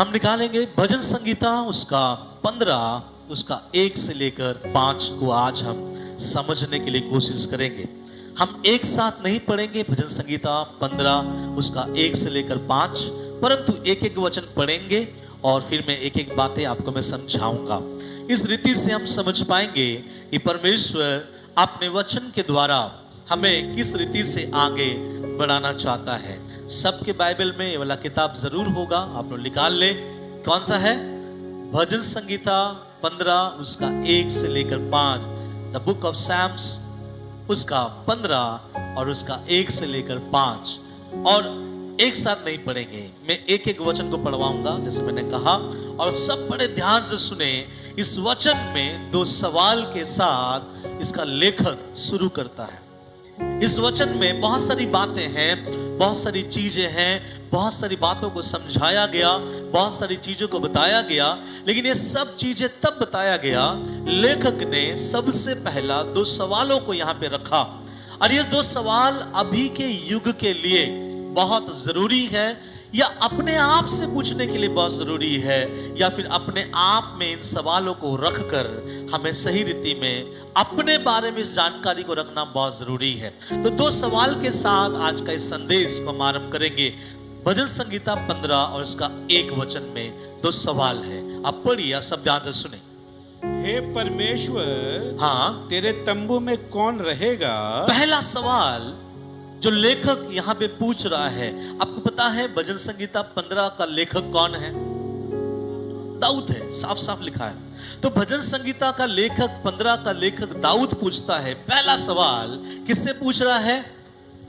हम निकालेंगे भजन संगीता उसका 15 उसका 1 से लेकर 5 को आज हम समझने के लिए कोशिश करेंगे। हम एक साथ नहीं पढ़ेंगे भजन संगीता 15 उसका 1 से लेकर 5, परंतु एक एक वचन पढ़ेंगे और फिर मैं एक एक बातें आपको मैं समझाऊंगा। इस रीति से हम समझ पाएंगे कि परमेश्वर अपने वचन के द्वारा हमें किस रीति से आगे बढ़ाना चाहता है। सबके बाइबल में ये वाला किताब जरूर होगा, आप लोग निकाल ले। कौन सा है? भजन संगीता 15 उसका 1 से लेकर 5, द बुक ऑफ सैम्स उसका 15 और उसका 1 से लेकर 5। और एक साथ नहीं पढ़ेंगे, मैं एक एक वचन को पढ़वाऊंगा जैसे मैंने कहा, और सब बड़े ध्यान से सुने। इस वचन में 2 सवाल के साथ इसका लेखक शुरू करता है। इस वचन में बहुत सारी बातें हैं, बहुत सारी चीजें हैं, बहुत सारी बातों को समझाया गया, बहुत सारी चीजों को बताया गया। लेकिन ये सब चीजें तब बताया गया, लेखक ने सबसे पहला 2 सवालों को यहाँ पे रखा। और ये 2 सवाल अभी के युग के लिए बहुत जरूरी है, या अपने आप से पूछने के लिए बहुत जरूरी है, या फिर अपने आप में इन सवालों को रखकर हमें सही रीति में अपने बारे में इस जानकारी को रखना बहुत जरूरी है। तो 2 सवाल के साथ आज का इस संदेश को हम आरंभ करेंगे। भजन संगीता 15 और उसका 1 वचन में 2 सवाल है। आप पढ़िए, सब ध्यान से सुने। हे परमेश्वर, हाँ, तेरे तंबू में कौन रहेगा? पहला सवाल जो लेखक यहां पे पूछ रहा है, आपको पता है भजन संगीता 15 का लेखक कौन है? दाऊद है, साफ साफ लिखा है। तो भजन संगीता का लेखक 15 का लेखक दाऊद पूछता है। पहला सवाल किससे पूछ रहा है?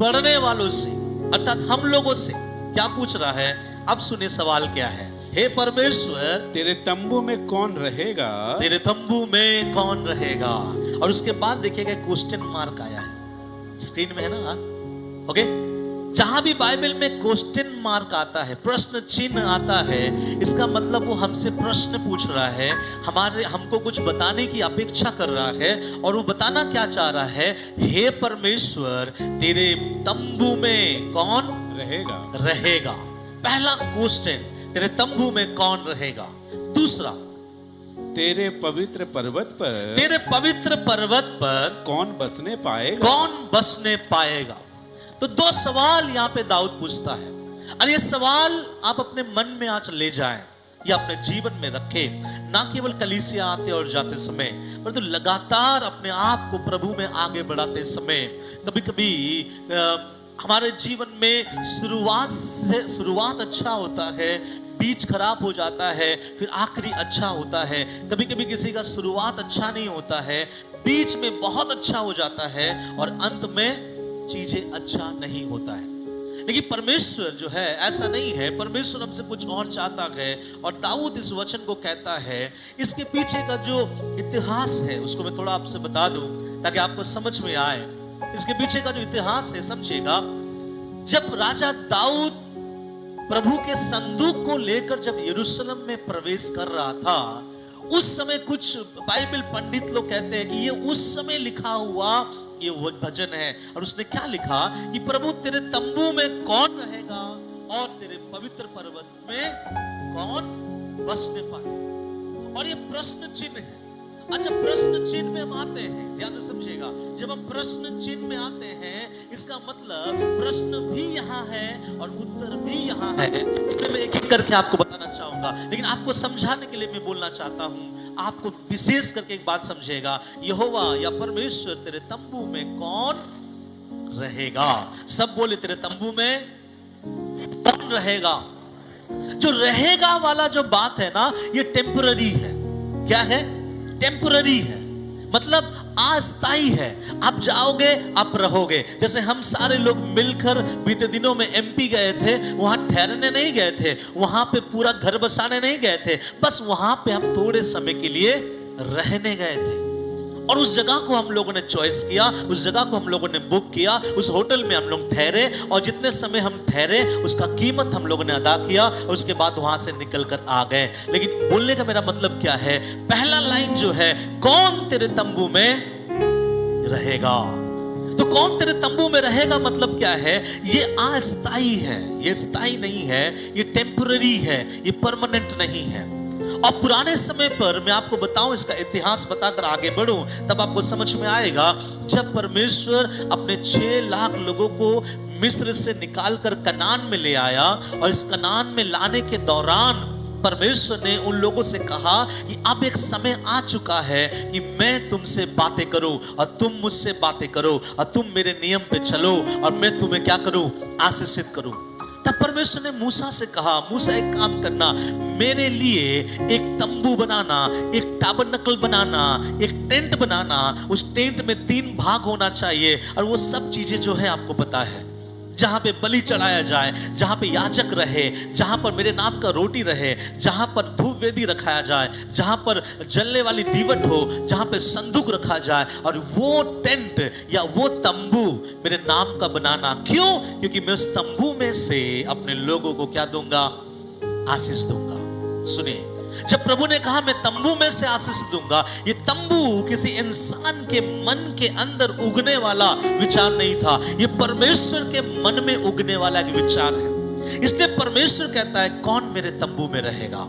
पढ़ने वालों से, अर्थात हम लोगों से। क्या पूछ रहा है? अब सुने सवाल क्या है। हे परमेश्वर, तेरे तंबू में कौन रहेगा? तेरे तंबू में कौन रहेगा? और उसके बाद देखिएगा क्वेश्चन मार्क आया है, स्क्रीन में है ना, ओके। जहां भी बाइबल में क्वेश्चन मार्क आता है, प्रश्न चिन्ह आता है, इसका मतलब वो हमसे प्रश्न पूछ रहा है, हमको कुछ बताने की अपेक्षा कर रहा है। और वो बताना क्या चाह रहा है? हे परमेश्वर, तेरे तंबू में कौन रहेगा? पहला क्वेश्चन, तेरे तंबू में कौन रहेगा। दूसरा, तेरे पवित्र पर्वत पर कौन बसने पाएगा? तो 2 सवाल यहाँ पे दाऊद पूछता है। और ये सवाल आप अपने मन में आज ले जाएं, या अपने जीवन में रखें, ना केवल कलीसिया आते और जाते समय, परंतु लगातार अपने आप को प्रभु में आगे बढ़ाते समय। कभी कभी हमारे जीवन में शुरुआत अच्छा होता है, बीच खराब हो जाता है, फिर आखिरी अच्छा होता है। कभी कभी किसी का शुरुआत अच्छा नहीं होता है, बीच में बहुत अच्छा हो जाता है, और अंत में चीजें अच्छा नहीं होता है। लेकिन परमेश्वर जो है ऐसा नहीं है, परमेश्वर हमसे कुछ और चाहता है। और दाऊद इस वचन को कहता है। इसके पीछे का जो इतिहास है उसको मैं थोड़ा आपसे बता दूं ताकि आपको समझ में आए। इसके पीछे का जो इतिहास है समझिएगा। जब राजा दाऊद प्रभु के संदूक को लेकर जब यरूशलेम में प्रवेश कर रहा था, उस समय कुछ बाइबल पंडित लोग कहते हैं कि ये उस समय लिखा हुआ ये वो भजन है। और उसने क्या लिखा कि प्रभु तेरे तंबू में कौन रहेगा और तेरे पवित्र पर्वत में कौन बसने पाएगा। और ये प्रश्न चिन्ह है। अच्छा, प्रश्न चिन्ह में हम आते हैं, ध्यान से समझिएगा। जब हम प्रश्न चिन्ह में आते हैं, इसका मतलब प्रश्न भी यहाँ है और उत्तर भी यहाँ है। इसलिए मैं एक एक करके आपको बताना चाहूंगा, लेकिन आपको समझाने के लिए मैं बोलना चाहता हूँ। आपको विशेष करके एक बात समझिएगा, यहोवा या परमेश्वर तेरे तंबू में कौन रहेगा। सब बोले, तेरे तंबू में कौन रहेगा। जो रहेगा वाला जो बात है ना, ये टेम्पररी है। क्या है? टेम्पररी है, मतलब अस्थाई है। आप जाओगे, आप रहोगे। जैसे हम सारे लोग मिलकर बीते दिनों में एमपी गए थे, वहां ठहरने नहीं गए थे, वहां पे पूरा घर बसाने नहीं गए थे, बस वहां पे हम थोड़े समय के लिए रहने गए थे। और उस जगह को हम लोगों ने चॉइस किया, उस जगह को हम लोगों ने बुक किया, उस होटल में हम लोग ठहरे, और जितने समय हम ठहरे उसका कीमत हम लोगों ने अदा किया, और उसके बाद वहां से निकल कर आ गए। लेकिन बोलने का मेरा मतलब क्या है? पहला लाइन जो है, कौन तेरे तंबू में रहेगा। तो कौन तेरे तंबू में रहेगा मतलब क्या है? ये अस्थाई है, ये स्थायी नहीं है, ये टेम्पररी है, ये परमानेंट नहीं है। और पुराने समय पर मैं आपको बताऊं, इसका इतिहास बताकर आगे बढ़ूं तब आपको समझ में आएगा। जब परमेश्वर अपने 6 लाख लोगों को मिस्र से निकालकर कनान में ले आया, और इस कनान में लाने के दौरान परमेश्वर ने उन लोगों से कहा कि अब एक समय आ चुका है कि मैं तुमसे बातें करूं और तुम मुझसे बातें करो, और तुम मेरे नियम पे चलो और मैं तुम्हें क्या करूं? आशीषित करूं। तब परमेश्वर ने मूसा से कहा, मूसा एक काम करना, मेरे लिए एक तंबू बनाना, एक टाबरनकल बनाना, एक टेंट बनाना। उस टेंट में 3 भाग होना चाहिए, और वो सब चीजें जो है आपको पता है, जहां पे बलि चढ़ाया जाए, जहां पे याजक रहे, जहां पर मेरे नाम का रोटी रहे, जहां पर धूप वेदी रखाया जाए, जहां पर जलने वाली दीवट हो, जहां पे संदूक रखा जाए, और वो टेंट या वो तंबू मेरे नाम का बनाना। क्यों? क्योंकि मैं उस तंबू में से अपने लोगों को क्या दूंगा? आशीष दूंगा। सुनिए, जब प्रभु ने कहा मैं तंबू में से आशीष दूंगा, ये तंबू किसी इंसान के मन के अंदर उगने वाला विचार नहीं था, ये परमेश्वर के मन में उगने वाला एक विचार है। इसलिए परमेश्वर कहता है कौन मेरे तंबू में रहेगा।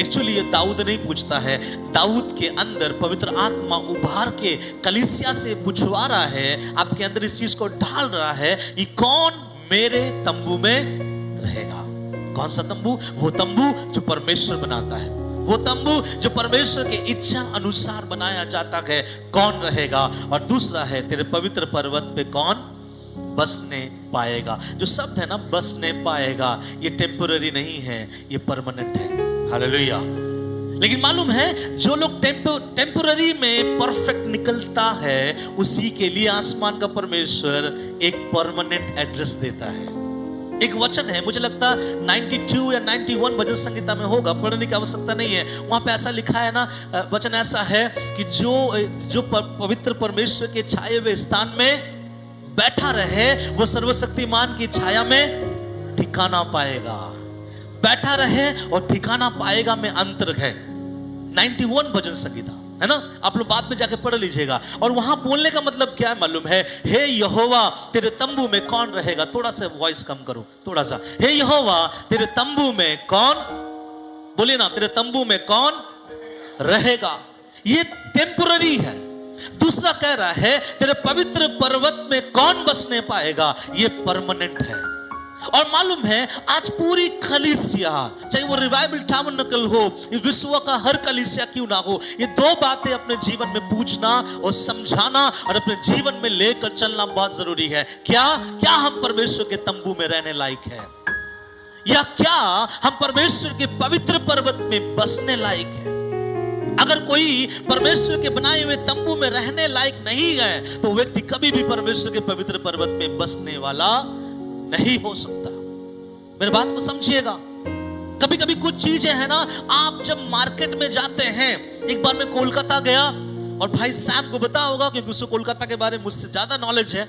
एक्चुअली ये दाऊद नहीं पूछता है, दाऊद के अंदर पवित्र आत्मा उभार के कलीसिया से पूछवा रहा है, आपके अंदर इस चीज को डाल रहा है कि कौन मेरे तंबू में रहेगा। कौन सा तंबू? वो तंबू जो परमेश्वर बनाता है, वो तंबू जो परमेश्वर की इच्छा अनुसार बनाया जाता है, कौन रहेगा। और दूसरा है, तेरे पवित्र पर्वत पे कौन बसने पाएगा। जो शब्द है ना, बसने पाएगा, ये टेम्पररी नहीं है, ये परमानेंट है। हालेलुया। लेकिन मालूम है, जो लोग टेम्पररी में परफेक्ट निकलता है, उसी के लिए आसमान का परमेश्वर एक परमानेंट एड्रेस देता है। एक वचन है, मुझे लगता 92 या 91 भजन संहिता में होगा, पढ़ने की आवश्यकता नहीं है। वहां पे ऐसा लिखा है ना, वचन ऐसा है कि जो पवित्र परमेश्वर के छाए हुए स्थान में बैठा रहे, वो सर्वशक्तिमान की छाया में ठिकाना पाएगा। बैठा रहे और ठिकाना पाएगा में अंतर है। 91 भजन संहिता है ना, आप लोग बाद में जाके पढ़ लीजिएगा। और वहां बोलने का मतलब क्या है मालूम है? हे यहोवा तेरे तंबू में कौन रहेगा। थोड़ा सा वॉइस कम करो, थोड़ा सा। हे यहोवा तेरे तंबू में कौन, बोलिए ना, तेरे तंबू में कौन रहेगा। ये टेम्पररी है। दूसरा कह रहा है तेरे पवित्र पर्वत में कौन बसने पाएगा, ये परमानेंट है। और मालूम है, आज पूरी कलीसिया, चाहे वो रिवाइवल टैबरनेकल हो, ये विश्व का हर कलीसिया क्यों ना हो, ये 2 बातें अपने जीवन में पूछना और समझाना और अपने जीवन में लेकर चलना बहुत जरूरी है। क्या हम परमेश्वर के तंबू में रहने लायक है, या क्या हम परमेश्वर के पवित्र पर्वत में बसने लायक है। अगर कोई परमेश्वर के बनाए हुए तंबू में रहने लायक नहीं है, तो व्यक्ति कभी भी परमेश्वर के पवित्र पर्वत में बसने वाला नहीं हो सकता। मेरी बात को समझिएगा। कभी कभी कुछ चीजें है ना, आप जब मार्केट में जाते हैं, एक बार मैं कोलकाता गया, और भाई सैम को पता होगा क्योंकि उसको कोलकाता के बारे में मुझसे ज्यादा नॉलेज है।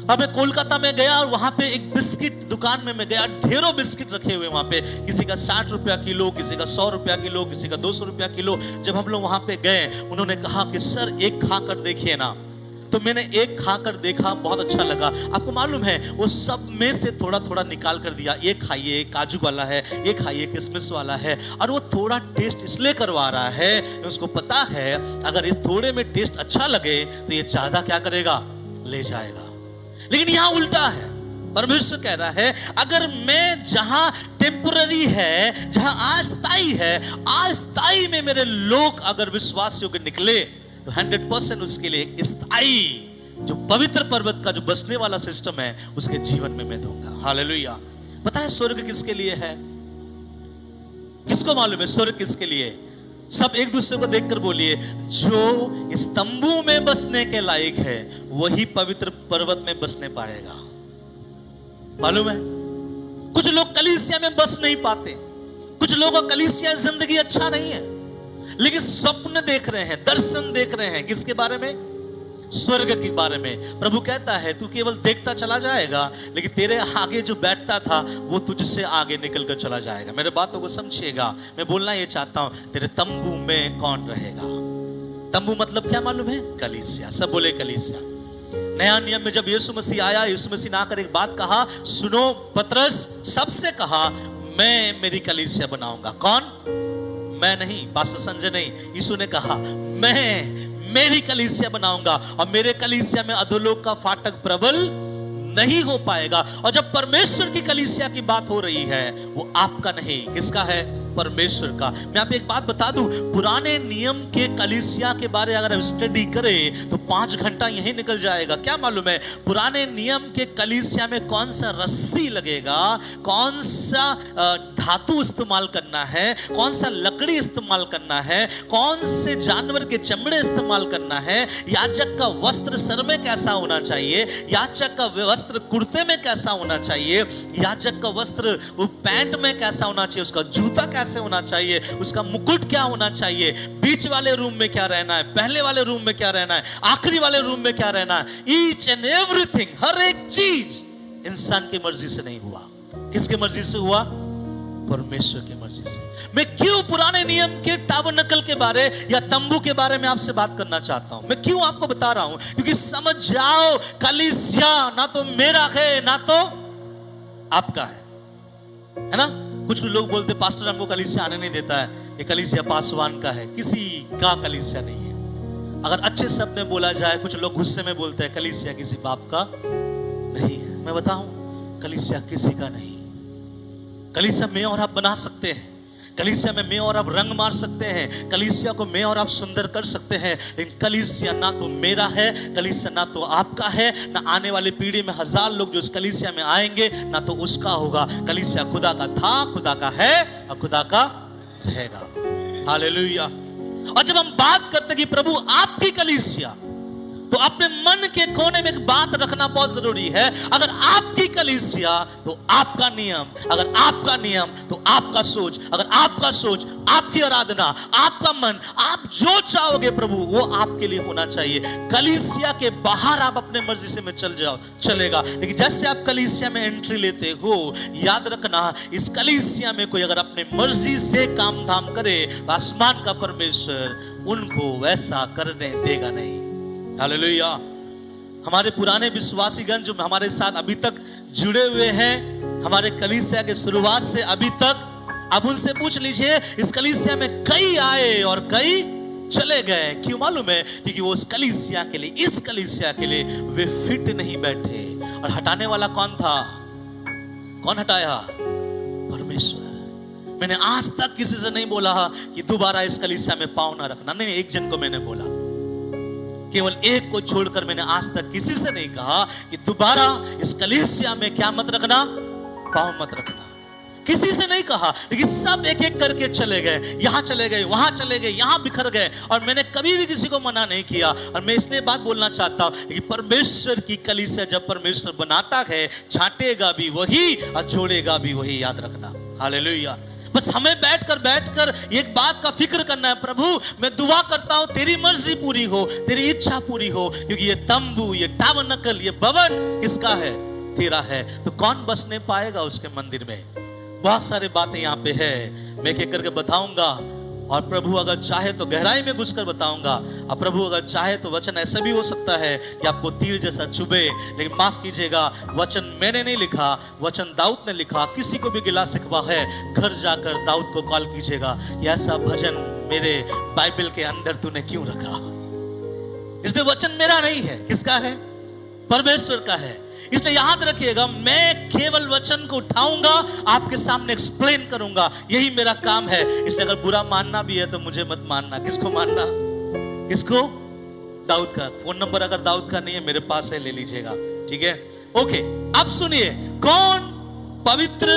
अब मैं कोलकाता में गया और वहां पे एक बिस्किट दुकान में मैं गया, ढेरों बिस्किट रखे हुए वहां पे, किसी का 60 रुपया किलो, किसी का 100 रुपया किलो, किसी का 200 रुपया किलो। जब हम लोग वहां पे गए, उन्होंने कहा कि सर एक खा कर देखिए ना। तो मैंने एक खाकर देखा, बहुत अच्छा लगा। आपको मालूम है, वो सब में से थोड़ा थोड़ा निकाल कर दिया। ये खाइए, काजू वाला है, ये खाइए, किशमिश वाला है। और वो थोड़ा टेस्ट इसलिए करवा रहा है, उसको पता है अगर इस थोड़े में टेस्ट अच्छा लगे तो ये ज्यादा क्या करेगा, ले जाएगा। लेकिन यहां उल्टा है। परमेश्वर कह रहा है, अगर मैं जहां टेम्पररी है, जहां अस्थाई है, अस्थाई में मेरे लोग अगर विश्वासियों के निकले, तो 100% उसके लिए एक स्थायी जो पवित्र पर्वत का जो बसने वाला सिस्टम है, उसके जीवन में मैं दूंगा। हालेलुया। पता है स्वर्ग किसके लिए है? किसको मालूम है स्वर्ग किसके लिए? सब एक दूसरे को देखकर बोलिए, जो इस तंबू में बसने के लायक है, वही पवित्र पर्वत में बसने पाएगा। मालूम है, कुछ लोग कलीसिया में बस नहीं पाते, कुछ लोगों का कलीसिया जिंदगी अच्छा नहीं है, लेकिन स्वप्न देख रहे हैं, दर्शन देख रहे हैं। किसके बारे में? स्वर्ग के बारे में। प्रभु कहता है, तू केवल देखता चला जाएगा, लेकिन तेरे आगे जो बैठता था वो तुझसे आगे निकल कर चला जाएगा। मेरे बातों को समझिएगा। मैं बोलना ये चाहता हूं, तेरे तंबू में कौन रहेगा? तंबू मतलब क्या मालूम है? कलीसिया। सब बोले कलीसिया। नया नियम में जब यीशु मसीह आया, यीशु मसीह ने आकर एक बात कहा, सुनो पतरस, सबसे कहा मैं मेरी कलीसिया बनाऊंगा। कौन? मैं नहीं, पास्टर संजय नहीं, यीशु ने कहा मैं मेरी कलीसिया बनाऊंगा और मेरे कलीसिया में अधोलोक का फाटक प्रबल नहीं हो पाएगा। और जब परमेश्वर की कलीसिया की बात हो रही है, वो आपका नहीं, किसका है? परमेश्वर का। मैं आप एक बात बता दूं, पुराने नियम के कलीसिया के बारे अगर हम स्टडी करें तो 5 घंटा यहीं निकल जाएगा। क्या मालूम है पुराने नियम के कलीसिया में कौन सा रस्सी लगेगा, कौन सा धातु इस्तेमाल करना है, कौन सा लकड़ी इस्तेमाल करना है, कौन से जानवर के चमड़े इस्तेमाल करना है, याजक का वस्त्र सर में कैसा होना चाहिए, याजक का वस्त्र कुर्ते में कैसा होना चाहिए, याजक का वस्त्र वो पैंट में कैसा होना चाहिए, उसका जूता कैसे होना चाहिए, उसका मुकुट क्या होना चाहिए, बीच वाले रूम में क्या रहना है, पहले वाले रूम में क्या रहना है, आखिरी वाले रूम में क्या रहना है, ईच एंड एवरीथिंग, हर एक चीज इंसान की मर्जी से नहीं हुआ। किसकी मर्जी से हुआ? परमेश्वर की मर्जी से। मैं क्यों पुराने नियम के टाबरनकल के बारे या तंबू के बारे में आपसे बात करना चाहता हूं? मैं क्यों आपको बता रहा हूं? क्योंकि समझ जाओ कलीसिया ना तो मेरा है ना तो आपका है ना? कुछ लोग बोलते पास्टर हमको कलीसिया आने नहीं देता है, ये कलीसिया पासवान का है, किसी का कलीसिया नहीं है। अगर अच्छे शब्द में बोला जाए, कुछ लोग गुस्से में बोलते हैं कलीसिया किसी बाप का नहीं है। मैं बताऊं, कलीसिया किसी का नहीं। कलीसिया में और आप बना सकते हैं, कलीसिया में मैं और आप रंग मार सकते हैं, कलीसिया को मैं और आप सुंदर कर सकते हैं, लेकिन कलीसिया ना तो मेरा है, कलीसिया ना तो आपका है, ना आने वाली पीढ़ी में 1000 लोग जो इस कलीसिया में आएंगे ना तो उसका होगा। कलीसिया खुदा का था, खुदा का है और खुदा का रहेगा। हालेलुया। और जब हम बात करते कि प्रभु आपकी कलीसिया, तो अपने मन के कोने में एक बात रखना बहुत जरूरी है। अगर आपकी कलीसिया तो आपका नियम, अगर आपका नियम तो आपका सोच, अगर आपका सोच, आपकी आराधना, आपका मन, आप जो चाहोगे प्रभु वो आपके लिए होना चाहिए। कलीसिया के बाहर आप अपने मर्जी से में चल जाओ, चलेगा, लेकिन जैसे आप कलीसिया में एंट्री लेते हो, याद रखना इस कलीसिया में कोई अगर अपने मर्जी से काम धाम करे तो आसमान का परमेश्वर उनको वैसा करने देगा नहीं। हालेलुया। हमारे पुराने विश्वासीगण जो हमारे साथ अभी तक जुड़े हुए हैं, हमारे कलीसिया के शुरुआत से अभी तक, अब उनसे पूछ लीजिए, इस कलीसिया में कई आए और कई चले गए। क्यों मालूम है? क्योंकि वो उस कलीसिया के लिए, इस कलीसिया के लिए वे फिट नहीं बैठे। और हटाने वाला कौन था? कौन हटाया? परमेश्वर। मैंने आज तक किसी से नहीं बोला कि दोबारा इस कलीसिया में पाँव ना रखना, नहीं, एक जन को मैंने बोला, केवल एक को छोड़कर मैंने आज तक किसी से नहीं कहा कि दोबारा इस कलीसिया में क्या मत रखना, पाँव मत रखना। किसी से नहीं कहा, लेकिन सब एक एक करके चले गए, यहां चले गए, वहां चले गए, यहां बिखर गए, और मैंने कभी भी किसी को मना नहीं किया। और मैं इसलिए बात बोलना चाहता हूं कि परमेश्वर की कलीसिया जब परमेश्वर बनाता है, छांटेगा भी वही और जोड़ेगा भी वही, याद रखना। हालेलुया। बस हमें बैठकर एक बात का फिक्र करना है, प्रभु मैं दुआ करता हूं तेरी मर्जी पूरी हो, तेरी इच्छा पूरी हो, क्योंकि ये तंबू, ये टाबरनकल, ये भवन किसका है? तेरा है। तो कौन बसने पाएगा उसके मंदिर में? बहुत सारी बातें यहाँ पे है, मैं एक एक करके बताऊंगा, और प्रभु अगर चाहे तो गहराई में घुसकर बताऊंगा, और प्रभु अगर चाहे तो वचन ऐसा भी हो सकता है कि आपको तीर जैसा चुभे, लेकिन माफ कीजिएगा, वचन मैंने नहीं लिखा, वचन दाऊद ने लिखा। किसी को भी गिला शिकवा है, घर जाकर दाऊद को कॉल कीजिएगा, ऐसा भजन मेरे बाइबल के अंदर तूने क्यों रखा? इसलिए वचन मेरा नहीं है, किसका है? परमेश्वर का है। इसलिए याद रखिएगा, मैं केवल वचन को उठाऊंगा, आपके सामने एक्सप्लेन करूंगा, यही मेरा काम है। इसलिए अगर बुरा मानना भी है तो मुझे मत मानना। किसको मानना? किसको? दाऊद का। फोन नंबर अगर दाऊद का नहीं है, मेरे पास है, ले लीजिएगा, ठीक है? ओके, अब सुनिए, कौन पवित्र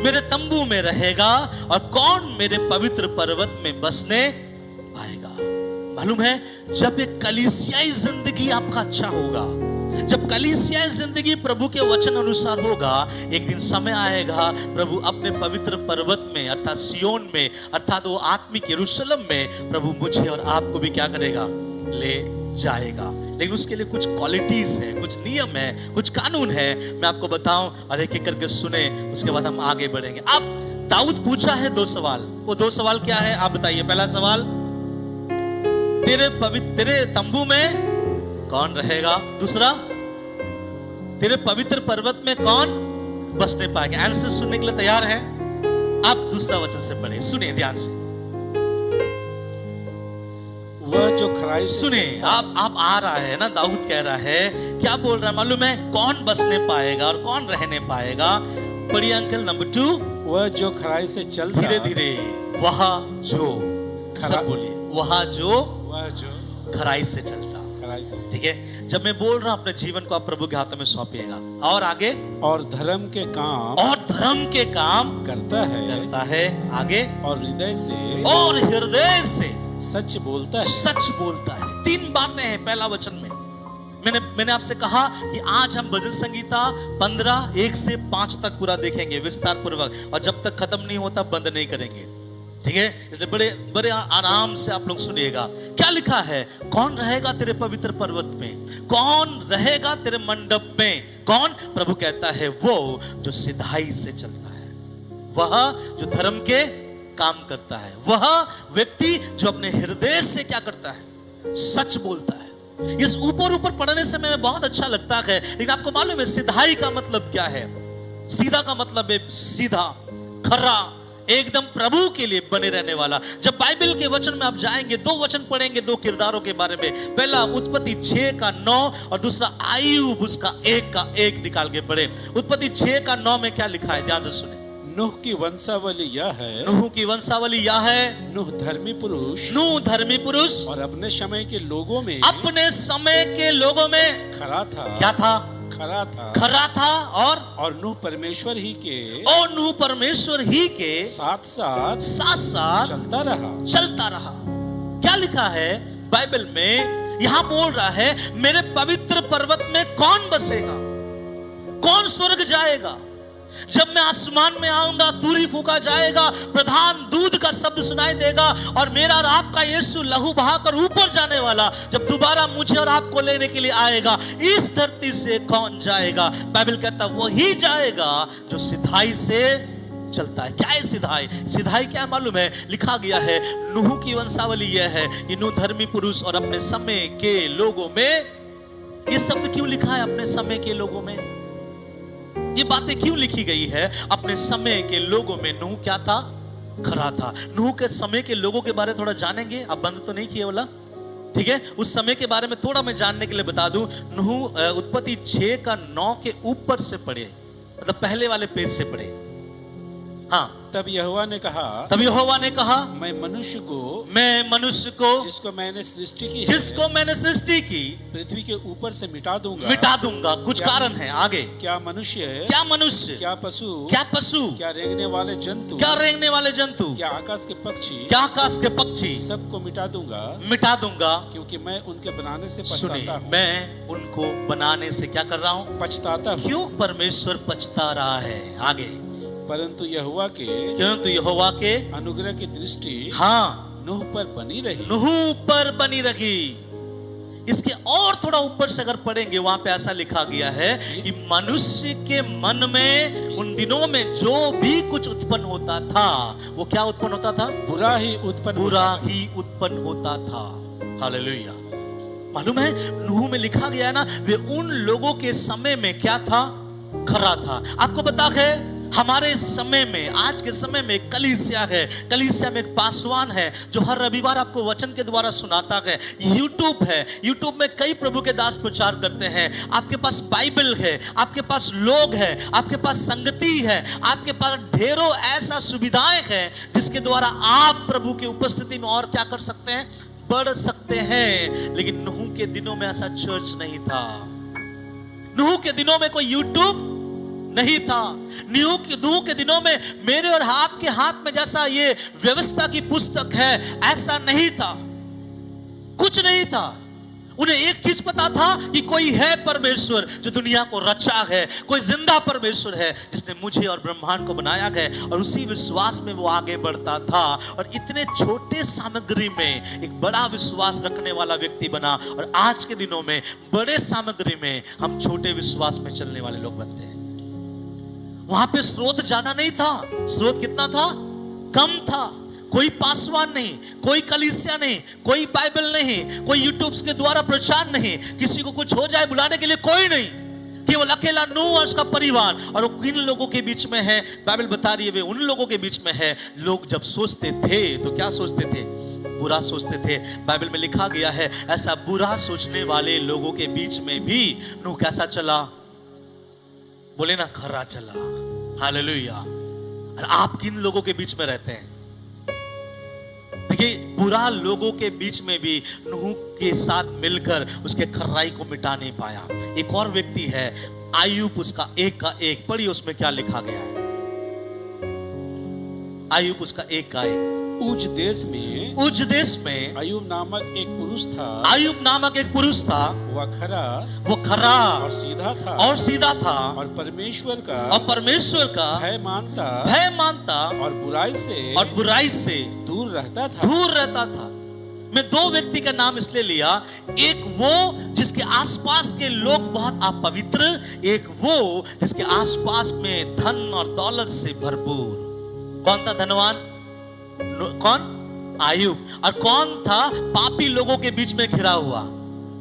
मेरे तंबू में रहेगा और कौन मेरे पवित्र पर्वत में बसने पाएगा? मालूम है, जब एक कलीसियाई जिंदगी आपका अच्छा होगा, जब कलीसियाई जिंदगी प्रभु के वचन अनुसार होगा, एक दिन समय आएगा प्रभु अपने पवित्र पर्वत में, अर्थात सियोन में, अर्थात वो आत्मिक यरूशलेम में प्रभु मुझे और आपको भी क्या करेगा? ले जाएगा। लेकिन उसके लिए कुछ क्वालिटीज है, कुछ नियम है, कुछ कानून है, मैं आपको बताऊं और एक एक करके सुने, उसके बाद हम आगे बढ़ेंगे। अब दाऊद पूछा है 2 सवाल। वो 2 सवाल क्या है आप बताइए? पहला सवाल, तेरे तंबू में कौन रहेगा? दूसरा, तेरे पवित्र पर्वत में कौन बसने पाएगा? आंसर सुनने के लिए तैयार है? आप दूसरा वचन से पढ़े, सुनिए ध्यान से। वह जो खराई से सुने, आप आ रहा है ना, दाऊद कह रहा है, क्या बोल रहा है मालूम है? कौन बसने पाएगा और कौन रहने पाएगा? पढ़िए अंकल, नंबर 2। वह जो खराई से चलता, धीरे धीरे, वह जो, सब बोलिए, वह जो खराई से चलता। खराई से, ठीक है, जब मैं बोल रहा हूं अपने जीवन को आप प्रभु के हाथों में सौंपिएगा। और आगे, और धर्म के काम करता है आगे, और हृदय से सच बोलता है। 3 बातें हैं पहला वचन में। मैंने आपसे कहा कि आज हम भजन संगीता 15 1 से 5 तक पूरा देखेंगे विस्तार पूर्वक, और जब तक खत्म नहीं होता बंद नहीं करेंगे। ठीक है, इसलिए बड़े बड़े आराम से आप लोग सुनिएगा। क्या लिखा है? कौन रहेगा तेरे पवित्र पर्वत में? कौन रहेगा तेरे मंडप में? कौन? प्रभु कहता है वो जो सिधाई से चलता है, वह जो धर्म के काम करता है, वह व्यक्ति जो अपने हृदय से क्या करता है? सच बोलता है। इस ऊपर पढ़ने से मैं बहुत अच्छा लगता है, लेकिन आपको मालूम है सिधाई का मतलब क्या है? सीधा का मतलब है सीधा, खरा, एकदम प्रभु के लिए बने रहने वाला। जब बाइबल के वचन में आप जाएंगे, 2 वचन पढ़ेंगे 2 किरदारों के बारे में। पहला उत्पत्ति 6 का 9 और दूसरा आयुब उसका 1 का 1 निकाल के पढ़े। उत्पत्ति 6 का 9 में क्या लिखा है? ध्यान से सुने। नूह की वंशावली यह है, नूह धर्मी पुरुष और अपने समय के लोगों में खरा था। क्या था? खरा था। और नूह परमेश्वर ही के साथ साथ चलता रहा। क्या लिखा है बाइबल में? यहां बोल रहा है मेरे पवित्र पर्वत में कौन बसेगा? कौन स्वर्ग जाएगा? जब मैं आसमान में आऊंगा, तुरी फूका जाएगा, प्रधान दूध का शब्द सुनाई देगा, और मेरा और आपका यीशु लहू बहाकर ऊपर जाने वाला जब दोबारा मुझे और आपको लेने के लिए आएगा, इस धरती से कौन जाएगा? बाइबल कहता वही जाएगा जो सिधाई से चलता है। क्या है सिधाई? सिधाई क्या मालूम है? लिखा गया है नूह की वंशावली यह है कि नूह धर्मी पुरुष और अपने समय के लोगों में। ये शब्द क्यों लिखा है अपने समय के लोगों में? ये बातें क्यों लिखी गई है? अपने समय के लोगों में नूह क्या था? खरा था। नूह के समय के लोगों के बारे में थोड़ा जानेंगे। आप बंद तो नहीं किए बोला? ठीक है, उस समय के बारे में थोड़ा मैं जानने के लिए बता दूं। नूह उत्पत्ति 6 का 9 के ऊपर से पढ़े, मतलब पहले वाले पेज से पढ़े। हाँ, तब यहोवा ने कहा, मैं मनुष्य को जिसको मैंने सृष्टि की पृथ्वी के ऊपर से मिटा दूंगा। कुछ कारण है आगे। क्या मनुष्य, क्या पशु, क्या रेंगने वाले जंतु, क्या आकाश के पक्षी, सबको मिटा दूंगा, क्योंकि मैं उनके बनाने से पछताता हूं। मैं उनको बनाने से क्या कर रहा हूं? पछताता हूं। क्यों परमेश्वर पछता रहा है? आगे, परंतु यहोवा के अनुग्रह की दृष्टि नूह पर बनी रही। इसके और थोड़ा ऊपर से अगर पढ़ेंगे, वहां पे ऐसा लिखा गया है कि मनुष्य के मन में उन दिनों में जो भी कुछ उत्पन्न होता था, वो क्या उत्पन्न होता था? बुरा ही उत्पन्न होता था। हालेलुया। मालूम है नूह में लिखा गया है ना, वे उन लोगों के समय में क्या था? खरा था। आपको पता है हमारे समय में, आज के समय में कलीसिया है। कलीसिया में एक पासवान है जो हर रविवार आपको वचन के द्वारा सुनाता है। यूट्यूब है, यूट्यूब में कई प्रभु के दास प्रचार करते हैं। आपके पास बाइबल है, आपके पास लोग है, आपके पास संगति है, आपके पास ढेरों ऐसा सुविधाएं हैं जिसके द्वारा आप प्रभु की उपस्थिति में और क्या कर सकते हैं? बढ़ सकते हैं। लेकिन नूह के दिनों में ऐसा चर्च नहीं था। नूह के दिनों में कोई यूट्यूब नहीं था। नूह के दिनों में मेरे और आपके हाथ में जैसा ये व्यवस्था की पुस्तक है, ऐसा नहीं था। कुछ नहीं था। उन्हें एक चीज पता था कि कोई है परमेश्वर जो दुनिया को रचा है, कोई जिंदा परमेश्वर है जिसने मुझे और ब्रह्मांड को बनाया है, और उसी विश्वास में वो आगे बढ़ता था। और इतने छोटे सामग्री में एक बड़ा विश्वास रखने वाला व्यक्ति बना। और आज के दिनों में बड़े सामग्री में हम छोटे विश्वास में चलने वाले लोग बनते हैं। वहां पे स्रोत ज्यादा नहीं था। स्रोत कितना था? कम था। कोई पासवान नहीं, कोई कलीसिया नहीं, कोई बाइबल नहीं, कोई यूट्यूब के द्वारा प्रचार नहीं, किसी को कुछ हो जाए बुलाने के लिए कोई नहीं। केवल अकेला नूह और उसका परिवार, और वो किन लोगों के बीच में है? बाइबल बता रही है वे उन लोगों के बीच में है। लोग जब सोचते थे तो क्या सोचते थे? बुरा सोचते थे। बाइबल में लिखा गया है ऐसा बुरा सोचने वाले लोगों के बीच में भी नूह कैसा चला? बोले ना, खरा चला। हालेलुया। और आप किन लोगों के बीच में रहते हैं? देखिए, बुरा लोगों के बीच में भी नूह के साथ मिलकर उसके खराई को मिटा नहीं पाया। एक और व्यक्ति है आयुब, उसका एक का एक। पढ़िए उसमें क्या लिखा गया है। आयुब उसका एक का एक। उज देश में आयुब नामक एक पुरुष था। आयुब नामक एक पुरुष था। वह खरा और सीधा था और परमेश्वर का भय मानता और बुराई से दूर रहता था। मैं दो व्यक्ति का नाम इसलिए लिया, एक वो जिसके आसपास के लोग बहुत अपवित्र, एक वो जिसके आसपास में धन और दौलत से भरपूर। कौन था धनवान? कौन? आयुब। और कौन था पापी लोगों के बीच में घिरा हुआ?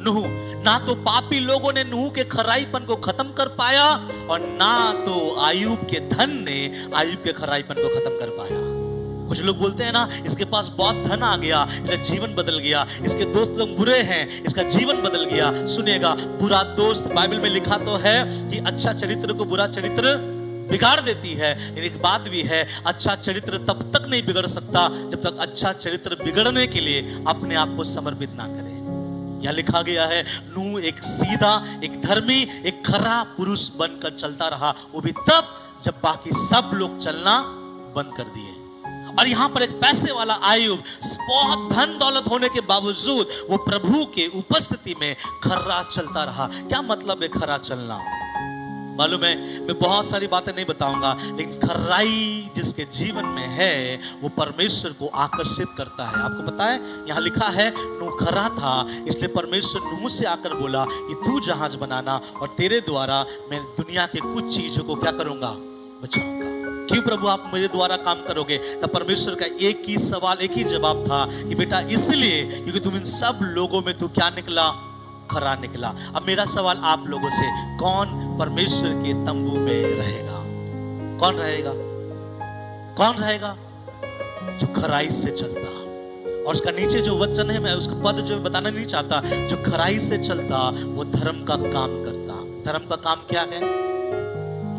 नूह। ना तो पापी लोगों ने नूह के खराईपन को खत्म कर पाया, और ना तो आयुब के धन ने आयुब के खराईपन को खत्म कर पाया। कुछ लोग बोलते हैं ना, इसके पास बहुत धन आ गया, इसका जीवन बदल गया, इसके दोस्त लोग बुरे हैं, इसका जीवन बदल गया। सुनिएगा, बुरा दोस्त, बाइबल में लिखा तो है कि अच्छा चरित्र को बुरा चरित्र बिगाड़ देती है। एक बात भी है, अच्छा चरित्र तब तक नहीं बिगड़ सकता जब तक अच्छा चरित्र बिगड़ने के लिए अपने आप को समर्पित ना करे। यह लिखा गया है, नूह एक सीधा, एक धर्मी, एक खरा पुरुष बनकर चलता रहा, वो भी तब जब बाकी सब लोग चलना बंद कर दिए। और यहां पर एक पैसे वाला आयुब, बहुत धन दौलत होने के बावजूद वो प्रभु के उपस्थिति में खरा चलता रहा। क्या मतलब है खरा चलना? मालूम है, मैं बहुत सारी बातें नहीं बताऊंगा, लेकिन खराई जिसके जीवन में है वो परमेश्वर को आकर्षित करता है। आपको पता है, यहाँ लिखा है नूह खरा था, इसलिए परमेश्वर नूह से आकर बोला कि तू जहाज बनाना और तेरे द्वारा मैं दुनिया के कुछ चीजों को क्या करूंगा? बचाऊंगा। क्यों प्रभु आप मेरे द्वारा काम करोगे? तब परमेश्वर का एक ही सवाल, एक ही जवाब था कि बेटा इसलिए क्योंकि तुम इन सब लोगों में तू क्या निकला? खरा निकला। अब मेरा सवाल आप लोगों से, कौन परमेश्वर के तंबू में रहेगा? कौन रहेगा? कौन रहेगा? जो खराई से चलता। और उसका नीचे जो वचन है, मैं उसका पद जो बताना नहीं चाहता, जो खराई से चलता वो धर्म का काम करता। धर्म का काम क्या है?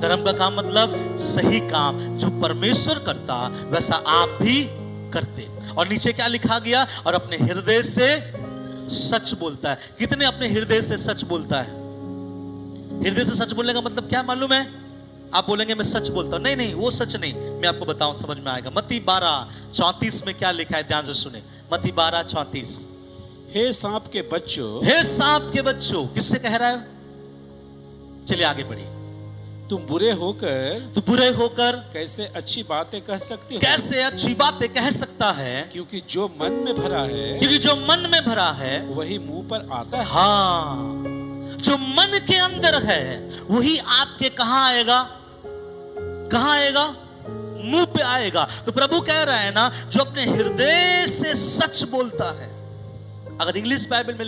धर्म का काम मतलब सही काम, जो परमेश्वर करता वैसा आप भी करते। और नीचे क्या लिखा गया? और अपने हृदय से सच बोलता है। कितने अपने हृदय से सच बोलता है? हृदय से सच बोलने का मतलब क्या मालूम है? आप बोलेंगे मैं सच बोलता हूं, नहीं नहीं, वो सच नहीं, मैं आपको बताऊं, समझ में आएगा। मत्ती 12:34 में क्या लिखा है? ध्यान से सुने, मत्ती 12:34। हे सांप के बच्चों, हे सांप के बच्चों, किससे कह रहा है? चलिए आगे बढ़िए। तुम बुरे होकर कैसे अच्छी बातें कह सकते हो? कैसे अच्छी बातें कह सकता है? क्योंकि जो मन में भरा है वही मुंह पर आता है। हाँ, जो मन के अंदर है वही आपके कहां आएगा? कहां आएगा? मुंह पे आएगा। तो प्रभु कह रहा है ना, जो अपने हृदय से सच बोलता है। अगर इंग्लिश बाइबल में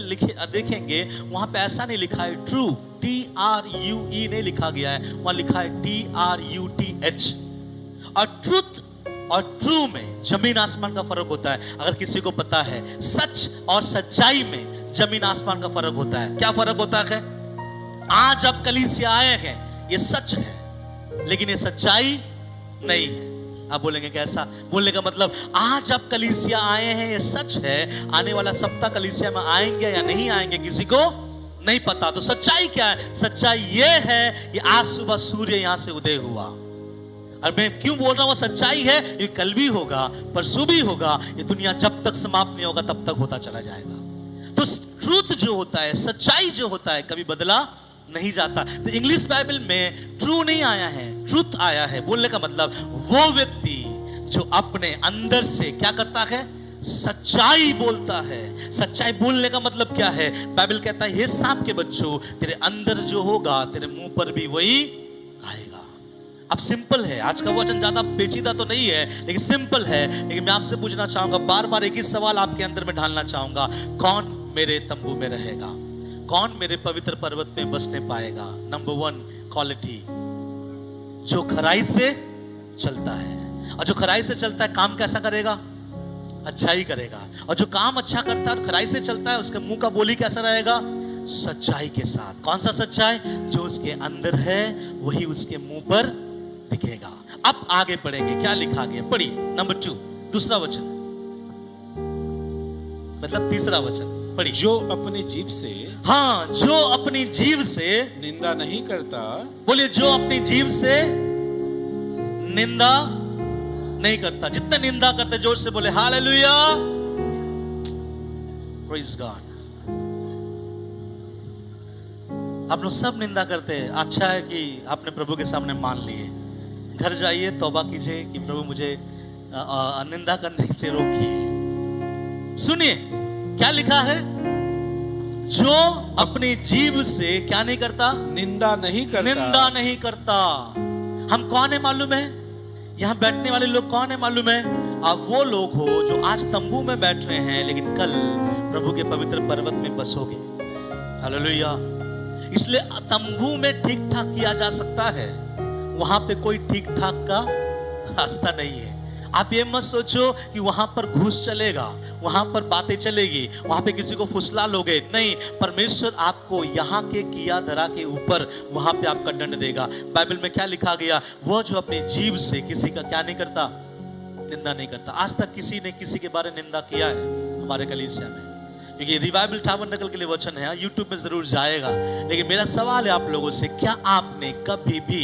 देखेंगे, वहां पे ऐसा नहीं लिखा है ट्रू, TRUE नहीं लिखा गया है, वहां लिखा है TRUTH। और ट्रूथ और ट्रू में जमीन आसमान का फर्क होता है। अगर किसी को पता है, सच और सच्चाई में जमीन आसमान का फर्क होता है। क्या फर्क होता है? आज अब कलीसिया आए हैं, ये सच है, लेकिन ये सच्चाई नहीं है। आप बोलेंगे कैसा? बोलने का मतलब, आज आप कलीसिया आए हैं ये सच है, आने वाला सप्ताह कलीसिया में आएंगे या नहीं आएंगे किसी को नहीं पता। तो सच्चाई क्या है? सच्चाई ये है कि आज सुबह सूर्य यहां से उदय हुआ। और मैं क्यों बोल रहा हूं सच्चाई है? ये कल भी होगा, परसों भी होगा, ये दुनिया जब तक समाप्त नहीं होगा तब तक होता चला जाएगा। तो ट्रूथ जो होता है, सच्चाई जो होता है, कभी बदला नहीं जाता। तो इंग्लिश बाइबल में ट्रू नहीं आया है, ट्रूथ आया है। बोलने का मतलब वो व्यक्ति जो अपने अंदर से क्या करता है? सच्चाई बोलता है। सच्चाई बोलने का मतलब क्या है? बाइबल कहता है, हे सांप के बच्चों, तेरे अंदर जो होगा तेरे मुंह पर भी वही आएगा। अब सिंपल है, आज का वचन ज्यादा पेचीदा तो नहीं है, लेकिन सिंपल है। लेकिन मैं आपसे पूछना चाहूंगा, बार बार एक ही सवाल आपके अंदर में ढालना चाहूंगा, कौन मेरे तंबू में रहेगा? कौन मेरे पवित्र पर्वत में बसने पाएगा? नंबर 1 क्वालिटी, जो खराई से चलता है। और जो खराई से चलता है काम कैसा करेगा? अच्छा ही करेगा। और जो काम अच्छा करता है और खराई से चलता है, उसके मुंह का बोली कैसा रहेगा? सच्चाई के साथ। कौन सा सच्चाई? जो उसके अंदर है वही उसके मुंह पर दिखेगा। अब आगे पढ़ेंगे, क्या लिखा गया, पढ़िए। नंबर 2, दूसरा वचन, मतलब तीसरा वचन पढ़िए। जो अपनी जीभ से, हाँ, जो अपनी जीभ से निंदा नहीं करता। बोलिए, जो अपनी जीभ से निंदा नहीं करता। जितने निंदा करते जोर से बोले हालेलुया, प्रेज गॉड। आप लोग सब निंदा करते हैं, अच्छा है कि आपने प्रभु के सामने मान लिए। घर जाइए, तौबा कीजिए कि प्रभु मुझे निंदा करने से रोकिए। सुनिए क्या लिखा है, जो अपनी जीभ से क्या नहीं करता? निंदा नहीं करता। निंदा नहीं करता। हम कौन है मालूम है? यहाँ बैठने वाले लोग कौन है मालूम है? आप वो लोग हो जो आज तंबू में बैठ रहे हैं, लेकिन कल प्रभु के पवित्र पर्वत में बसोगे। हालेलुया। इसलिए तंबू में ठीक ठाक किया जा सकता है, वहां पे कोई ठीक ठाक का रास्ता नहीं है। आप ये मत सोचो कि वहां पर घूस चलेगा, वहां पर बातें चलेगी, वहां पे किसी को फुसला लोगे। नहीं, परमेश्वर आपको यहाँ के किया धरा के ऊपर वहां पे आपका दंड देगा। बाइबल में क्या लिखा गया? वो जो अपनी जीभ से किसी का क्या नहीं करता? निंदा नहीं करता। आज तक किसी ने किसी के बारे में निंदा किया है हमारे कलीसिया में? क्योंकि रिवाइवल टाबरनेकल के लिए वचन है, यूट्यूब में जरूर जाएगा। लेकिन मेरा सवाल है आप लोगों से, क्या आपने कभी भी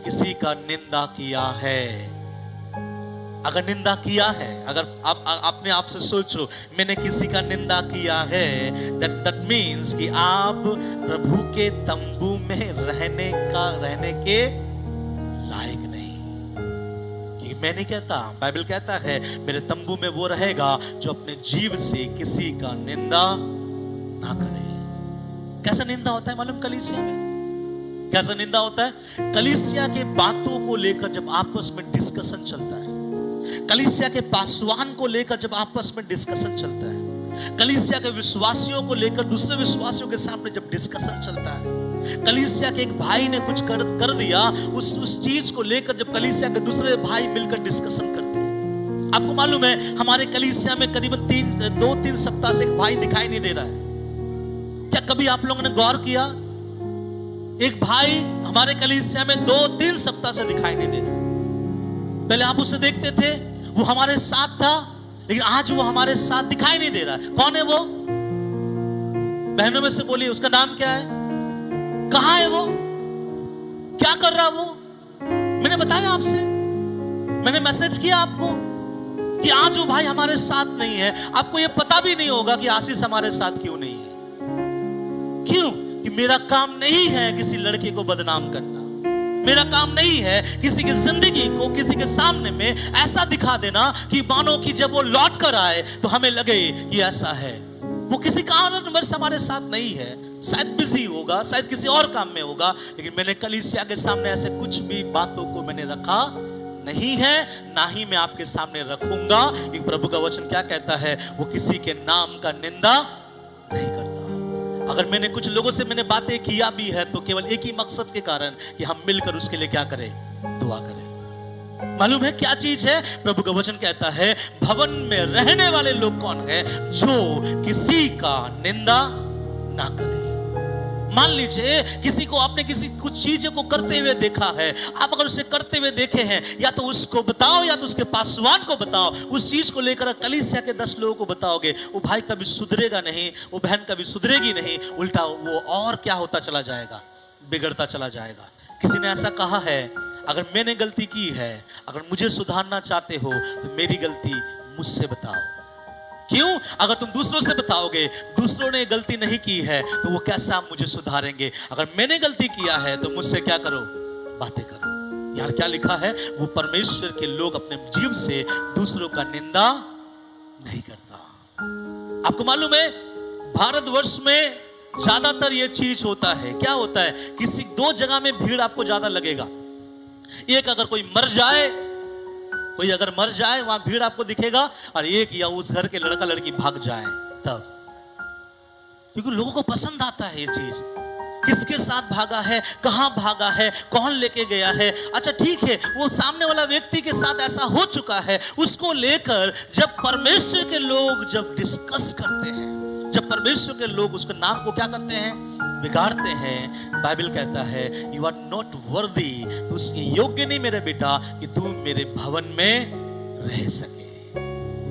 किसी का निंदा किया है? अगर निंदा किया है, अगर आप अपने आप से सोचो मैंने किसी का निंदा किया है, that means कि आप प्रभु के तंबू में रहने के लायक नहीं। कि मैं नहीं कहता, बाइबल कहता है मेरे तंबू में वो रहेगा जो अपने जीव से किसी का निंदा ना करे। कैसा निंदा होता है मालूम कलीसिया में? कैसा निंदा होता है? कलीसिया के बातों को लेकर जब आपस में डिस्कशन चलता है, कलीसिया के पासवान को लेकर जब आपस में डिस्कशन चलता है, कलीसिया के विश्वासियों को लेकर दूसरे विश्वासियों के सामने जब डिस्कशन चलता है, कलीसिया के एक भाई ने कुछ कर दिया, उस चीज को लेकर जब कलीसिया के दूसरे भाई मिलकर डिस्कशन करते हैं। आपको मालूम है हमारे कलीसिया में करीबन 2-3 सप्ताह से एक भाई दिखाई नहीं दे रहा है। क्या कभी आप लोगों ने गौर किया? एक भाई हमारे कलीसिया में 2-3 सप्ताह से दिखाई नहीं दे रहा है। पहले आप उसे देखते थे, वो हमारे साथ था, लेकिन आज वो हमारे साथ दिखाई नहीं दे रहा है। कौन है वो? बहनों में से बोलिए, उसका नाम क्या है? कहां है वो? क्या कर रहा वो? मैंने बताया आपसे, मैंने मैसेज किया आपको कि आज वो भाई हमारे साथ नहीं है। आपको ये पता भी नहीं होगा कि आशीष हमारे साथ क्यों नहीं है। क्यों? कि मेरा काम नहीं है किसी लड़के को बदनाम करना, मेरा काम नहीं है किसी की जिंदगी को किसी के सामने में ऐसा दिखा देना कि मानो कि जब वो लौट कर आए तो हमें लगे कि ऐसा है। वो किसी कारणवश हमारे साथ नहीं है, शायद बिजी होगा, शायद किसी और काम में होगा, लेकिन मैंने कलीसिया के सामने ऐसे कुछ भी बातों को मैंने रखा नहीं है, ना ही मैं आपके सामने रखूंगा। एक प्रभु का वचन क्या कहता है? वो किसी के नाम का निंदा नहीं करता। अगर मैंने कुछ लोगों से मैंने बातें किया भी है तो केवल एक ही मकसद के कारण कि हम मिलकर उसके लिए क्या करें? दुआ करें। मालूम है क्या चीज है? प्रभु का वचन कहता है भवन में रहने वाले लोग कौन है? जो किसी का निंदा ना करे। मान लीजिए किसी को आपने किसी कुछ चीजों को करते हुए देखा है, आप अगर उसे करते हुए देखे हैं, या तो उसको बताओ या तो उसके पासवान को बताओ। उस चीज को लेकर कलीसिया के 10 लोगों को बताओगे, वो भाई कभी सुधरेगा नहीं, वो बहन कभी सुधरेगी नहीं, उल्टा वो और क्या होता चला जाएगा? बिगड़ता चला जाएगा। किसी ने ऐसा कहा है, अगर मैंने गलती की है, अगर मुझे सुधारना चाहते हो तो मेरी गलती मुझसे बताओ। क्यों? अगर तुम दूसरों से बताओगे दूसरों ने गलती नहीं की है तो वो कैसा मुझे सुधारेंगे? अगर मैंने गलती किया है तो मुझसे क्या करो? बातें करो। यार क्या लिखा है? वो परमेश्वर के लोग अपने जीव से दूसरों का निंदा नहीं करता। आपको मालूम है भारतवर्ष में ज्यादातर ये चीज होता है। क्या होता है? किसी 2 जगह में भीड़ आपको ज्यादा लगेगा। एक, अगर कोई मर जाए, कोई अगर मर जाए वहां भीड़ आपको दिखेगा, और एक या उस घर के लड़का लड़की भाग जाए तब। क्योंकि लोगों को पसंद आता है ये चीज। किसके साथ भागा है, कहां भागा है, कौन लेके गया है। अच्छा ठीक है, वो सामने वाला व्यक्ति के साथ ऐसा हो चुका है, उसको लेकर जब परमेश्वर के लोग जब डिस्कस करते हैं, जब परमेश्वर के लोग उसके नाम को क्या करते हैं, बिगाड़ते हैं, बाइबल कहता है यू आर नॉट वर्दी, तू उसके योग्य नहीं मेरे बेटा कि तू मेरे भवन में रह सके।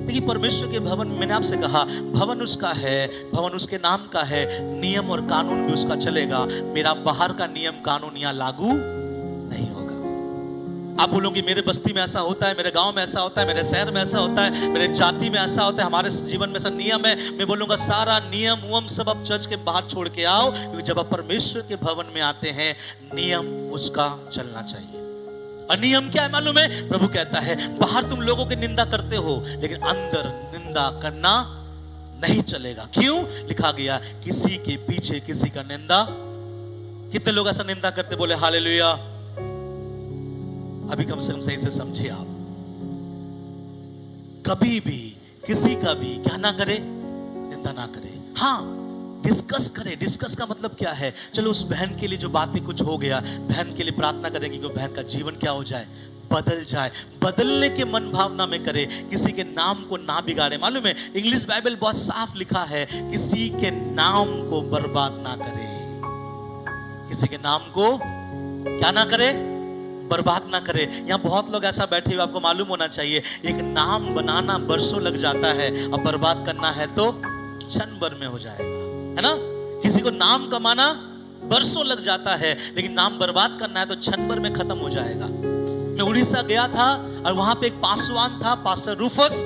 देखिए परमेश्वर के भवन, मैंने आपसे कहा भवन उसका है, भवन उसके नाम का है, नियम और कानून भी उसका चलेगा। मेरा बाहर का नियम कानून यहां लागू नहीं होगा। आप बोलोगे मेरे बस्ती में ऐसा होता है, मेरे गांव में ऐसा होता है, मेरे शहर में ऐसा होता है, मेरे जाति में ऐसा होता है, हमारे जीवन में ऐसा नियम है। मैं बोलूंगा सारा नियम उम सब आप चर्च के बाहर छोड़ के आओ, क्योंकि जब आप परमेश्वर के भवन में आते हैं नियम उसका चलना चाहिए। और नियम क्या है मालूम है? प्रभु कहता है बाहर तुम लोगों की निंदा करते हो, लेकिन अंदर निंदा करना नहीं चलेगा। क्यों? लिखा गया किसी के पीछे किसी का निंदा। कितने लोग ऐसा निंदा करते, बोले हालेलुया। अभी कम से कम सही से समझिए आप, कभी भी किसी का भी क्या ना करे, निंदा ना करे। हाँ डिस्कस करे। डिस्कस का मतलब क्या है? चलो उस बहन के लिए जो बातें कुछ हो गया, बहन के लिए प्रार्थना करेंगे कि बहन का जीवन क्या हो जाए, बदल जाए। बदलने के मन भावना में करे, किसी के नाम को ना बिगाड़े। मालूम है इंग्लिश बाइबल बहुत साफ लिखा है, किसी के नाम को बर्बाद ना करे। किसी के नाम को क्या ना करे, बर्बाद ना करे। यहाँ बहुत लोग ऐसा बैठे हुए, आपको मालूम होना चाहिए एक नाम बनाना बरसों लग जाता है, अब बर्बाद करना है तो क्षण भर में हो जाएगा, है ना। किसी को नाम कमाना बरसों लग जाता है, लेकिन नाम बर्बाद करना है तो क्षण भर में खत्म हो जाएगा। मैं उड़ीसा गया था और वहां पे एक पासवान था, पास्टर रूफस।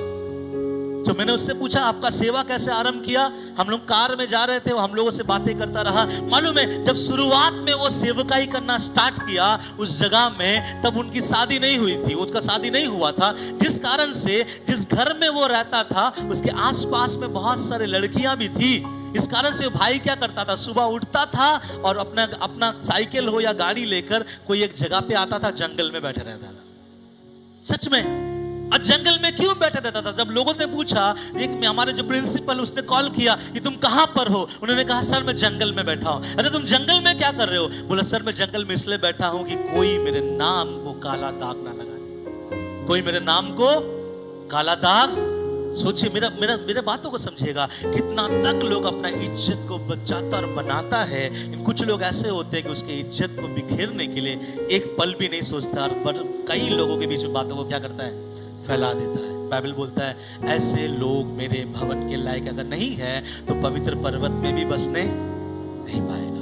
तो मैंने उससे पूछा आपका सेवा कैसे आरंभ किया? हम लोग कार में जा रहे थे, वो हम लोगों से बातें करता रहा। मालूम है जब शुरुआत में वो सेवकाई करना स्टार्ट किया उस जगह में, तब उनकी शादी नहीं हुई थी, उसका शादी नहीं हुआ था। जिस कारण से जिस घर में वो रहता था उसके आसपास में बहुत सारे लड़कियां भी थी। इस कारण से भाई क्या करता था, सुबह उठता था और अपना साइकिल हो या गाड़ी लेकर कोई एक जगह पे आता था, जंगल में बैठे रहता था। सच में। और जंगल में क्यों बैठा रहता था? जब लोगों ने पूछा, एक हमारे जो प्रिंसिपल उसने कॉल किया कि तुम कहां पर हो, उन्होंने कहा सर मैं जंगल में बैठा हूं। अरे तुम जंगल में क्या कर रहे हो? बोला सर मैं जंगल में इसलिए बैठा हूं कि कोई मेरे नाम को काला दाग ना लगा दे, कोई मेरे नाम को काला दाग। सोचिए मेरे बातों को समझिएगा, कितना तक लोग अपना इज्जत को बचाता और बनाता है। कुछ लोग ऐसे होते हैं कि उसके इज्जत को बिखेरने के लिए एक पल भी नहीं सोचता और कई लोगों के बीच में बातों को क्या करता है, फैला देता है। बाइबल बोलता है ऐसे लोग मेरे भवन के लायक अगर नहीं है तो पवित्र पर्वत में भी बसने नहीं पाएगा।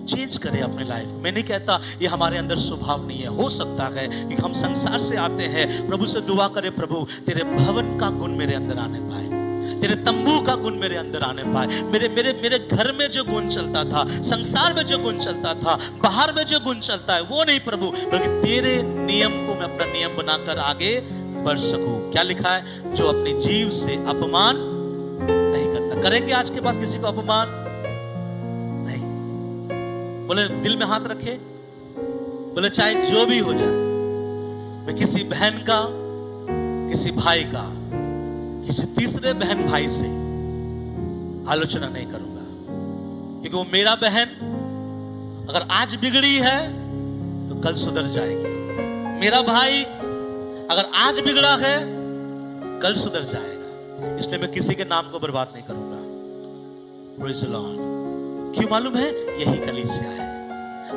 चेंज करें अपने लाइफ। मैं नहीं कहता ये हमारे अंदर स्वभाव नहीं है, हो सकता है कि हम संसार से आते हैं। प्रभु से दुआ करें, प्रभु तेरे भवन का गुण मेरे अंदर आने पाए, तेरे तंबू का गुण मेरे अंदर आने पाए। मेरे घर में जो गुण चलता था, संसार में जो गुण चलता था, बाहर में जो गुण चलता है वो नहीं प्रभु, बल्कि तेरे नियम को मैं अपना नियम बनाकर आगे बढ़ सकूं। क्या लिखा है? जो अपने जीव से अपमान नहीं करता। करेंगे आज के बाद किसी को अपमान नहीं। बोले दिल में हाथ रखे, बोले चाहे जो भी हो जाए, मैं किसी बहन का, किसी भाई का, किसी तीसरे बहन भाई से आलोचना नहीं करूंगा, क्योंकि वो मेरा बहन अगर आज बिगड़ी है तो कल सुधर जाएगी। मेरा भाई अगर आज बिगड़ा है कल सुधर जाएगा। इसलिए मैं किसी के नाम को बर्बाद नहीं करूंगा। Praise the Lord. क्यों मालूम है? यही कलीसिया है।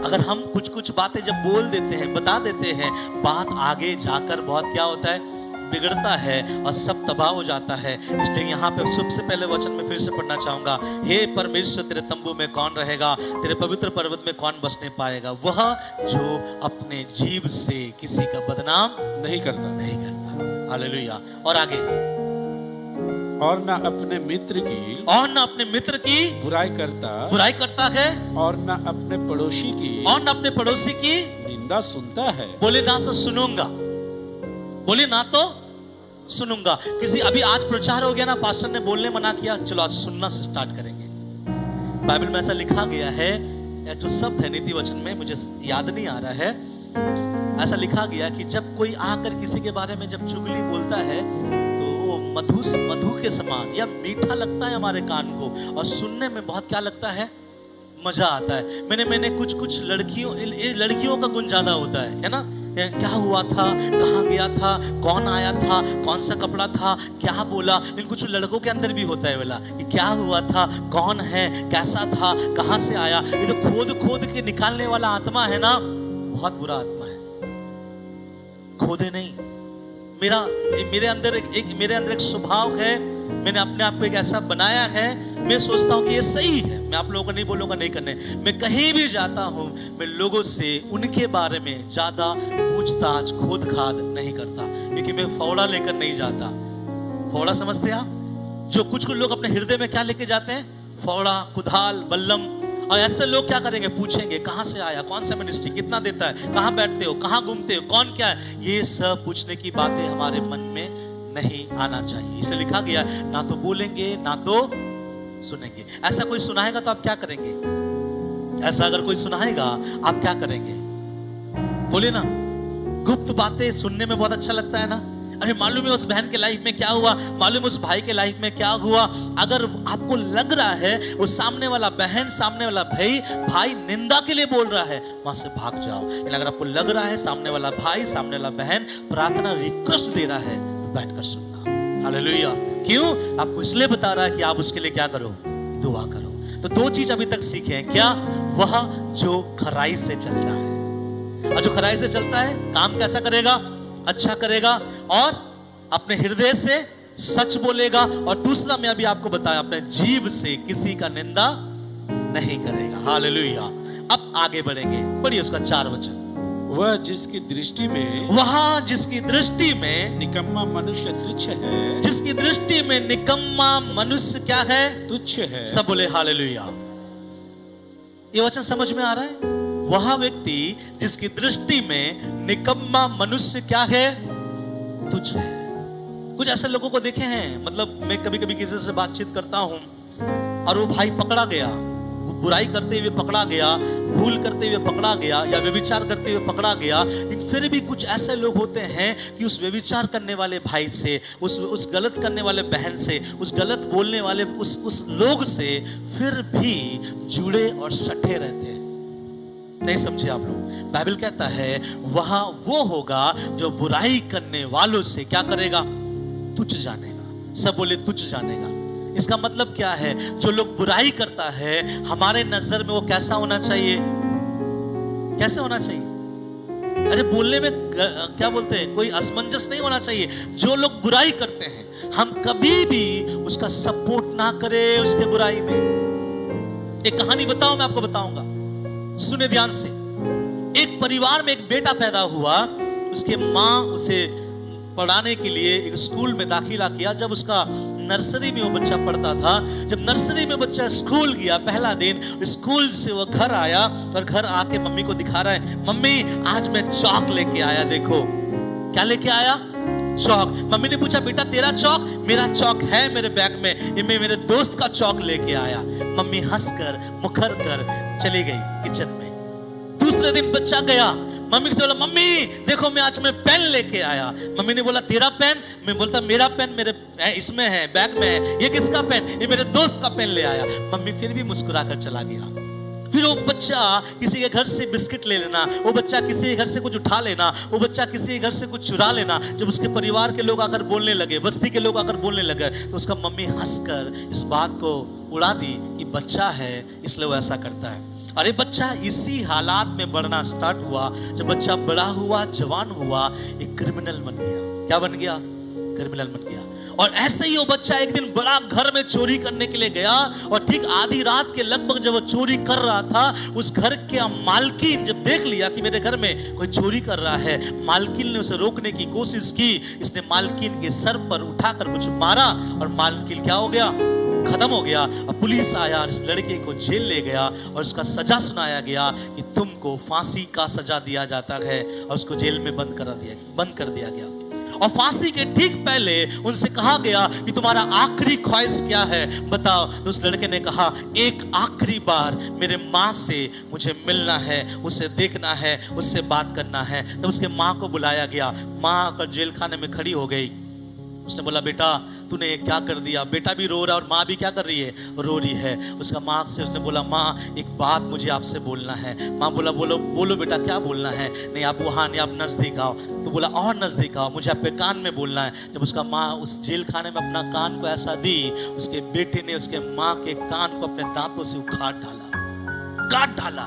अगर हम कुछ बातें जब बोल देते हैं, बता देते हैं, बात आगे जाकर बहुत क्या होता है, बिगड़ता है और सब तबाह हो जाता है। इसलिए यहाँ पे सबसे पहले वचन में फिर से पढ़ना चाहूंगा, हे परमेश्वर तेरे तंबू में कौन रहेगा, तेरे पवित्र पर्वत में कौन बसने पाएगा? वह जो अपने जीव से किसी का बदनाम नहीं करता। हालेलुया। और आगे, और ना अपने मित्र की बुराई करता है, और ना अपने पड़ोसी की निंदा सुनता है। बोले ना तो सुनूंगा, बोले ना तो सुनूंगा। किसी अभी आज प्रचार हो गया ना, पास्टर ने बोलने मना किया, चलो आज सुनना से स्टार्ट करेंगे। बाइबल में ऐसा लिखा गया है, एक तो शब्द है नीति वचन में, मुझे याद नहीं आ रहा है, ऐसा लिखा गया कि जब कोई आकर किसी के बारे में जब चुगली बोलता है तो वो मधु के समान या मीठा लगता है हमारे कान को, और सुनने में बहुत क्या लगता है, मजा आता है। मैंने कुछ लड़कियों का गुण ज्यादा होता है ना, क्या हुआ था, कहाँ गया था, कौन आया था, कौन सा कपड़ा था, क्या बोला। लेकिन कुछ लड़कों के अंदर भी होता है वाला कि क्या हुआ था, कौन है, कैसा था, कहाँ से आया। ये तो खोद के निकालने वाला आत्मा है ना, बहुत बुरा आत्मा है। खोदे नहीं। मेरे अंदर एक स्वभाव है, मैंने अपने आप को एक ऐसा बनाया है, मैं सोचता हूं कि ये सही है। मैं आप लोगों को नहीं बोलूंगा नहीं करने। मैं कहीं भी जाता हूं, मैं लोगों से उनके बारे में ज्यादा पूछताछ खोद खाद नहीं करता, क्योंकि मैं फौड़ा लेकर नहीं जाता। फौड़ा समझते हैं आप? जो कुछ लोग अपने हृदय में क्या लेके जाते हैं, फौड़ा, कुदाल, बल्लम। और ऐसे लोग क्या करेंगे, पूछेंगे कहां से आया, कौन सा मिनिस्ट्री, कितना देता है, कहां बैठते हो, कहां घूमते हो, कौन क्या है। ये सब पूछने की बातें हमारे मन में नहीं आना चाहिए। इसलिए लिखा गया, ना तो बोलेंगे ना तो सुनेंगे। ऐसा कोई सुनाएगा तो आप क्या करेंगे? ऐसा अगर कोई सुनाएगा आप क्या करेंगे? बोले ना, गुप्त बातें सुनने में बहुत अच्छा लगता है ना। अरे मालूम है उस बहन के लाइफ में क्या हुआ, मालूम है उस भाई के लाइफ में क्या हुआ। अगर आपको लग रहा है वो सामने वाला बहन, सामने वाला भाई निंदा के लिए बोल रहा है, वहां से भाग जाओ। लेकिन अगर आपको लग रहा है सामने वाला भाई, सामने वाला बहन प्रार्थना रिक्वेस्ट दे रहा है, तो बैठकर सुनना। हालेलुया। क्यों? आपको इसलिए बता रहा है कि आप उसके लिए क्या करो, दुआ करो। तो दो चीज अभी तक सीखे हैं। क्या? वह जो खराई से चल रहा है, और जो खराई से चलता है काम कैसा करेगा, अच्छा करेगा, और अपने हृदय से सच बोलेगा। और दूसरा मैं अभी आपको बताया, अपने जीव से किसी का निंदा नहीं करेगा। हालेलुया। अब आगे बढ़ेंगे, पढ़िए उसका 4 वचन। वह जिसकी दृष्टि में निकम्मा मनुष्य तुच्छ है, जिसकी दृष्टि में निकम्मा मनुष्य क्या है, तुच्छ है। सब बोले हालेलुया। ये वचन समझ में आ रहा है? वह व्यक्ति जिसकी दृष्टि में निकम्मा मनुष्य क्या है, तुच्छ है। कुछ ऐसे लोगों को देखे हैं, मतलब मैं कभी कभी किसी से बातचीत करता हूं और वो भाई पकड़ा गया, बुराई करते हुए पकड़ा गया, भूल करते हुए पकड़ा गया, या व्यभिचार करते हुए पकड़ा गया। लेकिन फिर भी कुछ ऐसे लोग होते हैं कि उस व्यभिचार करने वाले भाई से, उस गलत करने वाले बहन से, उस गलत बोलने वाले उस लोग से फिर भी जुड़े और सटे रहते हैं। नहीं समझे आप लोग? बाइबल कहता है वहां वो होगा जो बुराई करने वालों से क्या करेगा, तुच्छ जानेगा। सब बोले तुच्छ जानेगा। इसका मतलब क्या है? जो लोग बुराई करता है हमारे नजर में वो कैसा होना चाहिए, कैसे होना चाहिए? अरे बोलने में क्या बोलते हैं, कोई असमंजस नहीं होना चाहिए। जो लोग बुराई करते हैं हम कभी भी उसका सपोर्ट ना करें उसके बुराई में। एक कहानी बताओ, मैं आपको बताऊंगा, सुने ध्यान से। एक परिवार में एक बेटा पैदा हुआ, उसके माँ उसे पढ़ाने के लिए एक स्कूल में दाखिला किया। जब उसका नर्सरी में वो बच्चा पढ़ता था, जब नर्सरी में बच्चा स्कूल गया, पहला दिन स्कूल से वो घर आया और घर आके मम्मी को दिखा रहा है, मम्मी आज मैं चौक लेके आया, देखो। क्या लेके आया? चौक। मम्मी ने पूछा बेटा तेरा चौक? मेरा चौक है मेरे बैग में, ये मैं मेरे दोस्त का चौक लेके आया। मम्मी हंसकर मुखर कर चली गई किचन में। दूसरे दिन बच्चा गया, मम्मी को बोला मम्मी देखो मैं आज पेन लेके आया। मम्मी ने बोला तेरा पेन? मैं बोलता मेरा पेन मेरे इसमें है, बैग में है। ये किसका पेन? ये मेरे दोस्त का पेन ले आया। मम्मी फिर भी मुस्कुरा कर चला गया। फिर वो बच्चा किसी के घर से बिस्किट ले लेना, वो बच्चा किसी के घर से कुछ उठा लेना, वो बच्चा किसी के घर से कुछ चुरा लेना। जब उसके परिवार के लोग आकर बोलने लगे, बस्ती के लोग आकर बोलने लगे, तो उसका मम्मी हंसकर इस बात को उड़ा दी कि बच्चा है इसलिए वो ऐसा करता है। अरे बच्चा इसी हालात में बढ़ना स्टार्ट हुआ। जब बच्चा बड़ा हुआ, जवान हुआ, एक क्रिमिनल बन गया। क्या बन गया? क्रिमिनल बन गया। और ऐसे ही वो बच्चा एक दिन बड़ा घर में चोरी करने के लिए गया, और ठीक आधी रात के लगभग जब वो चोरी कर रहा था, उस घर के मालकिन जब देख लिया कि मेरे घर में कोई चोरी कर रहा है, मालकिन ने उसे रोकने की कोशिश की। इसने मालकिन के सर पर उठाकर कुछ मारा और मालकिन क्या हो गया? खत्म हो गया। और पुलिस आया और इस लड़के को जेल ले गया और उसका सजा सुनाया गया कि तुमको फांसी का सजा दिया जाता है, और उसको जेल में बंद कर दिया गया। और फांसी के ठीक पहले उनसे कहा गया कि तुम्हारा आखिरी ख्वाहिश क्या है बताओ। तो उस लड़के ने कहा एक आखिरी बार मेरे माँ से मुझे मिलना है, उसे देखना है, उससे बात करना है। तब उसके माँ को बुलाया गया। माँ आकर जेल खाने में खड़ी हो गई उसने बोला बेटा तूने ये क्या कर दिया। बेटा भी रो रहा है और माँ भी क्या कर रही है, रो रही है। उसका माँ से उसने बोला माँ एक बात मुझे आपसे बोलना है। माँ बोला बोलो बोलो बेटा क्या बोलना है। नहीं आप वहाँ नहीं, आप नजदीक आओ। तो बोला और नजदीक आओ, मुझे आपके कान में बोलना है। जब उसका माँ उस जेल खाने में अपना कान को ऐसा दी, उसके बेटे ने उसके माँ के कान को अपने दांतों से उखाड़ डाला, काट डाला।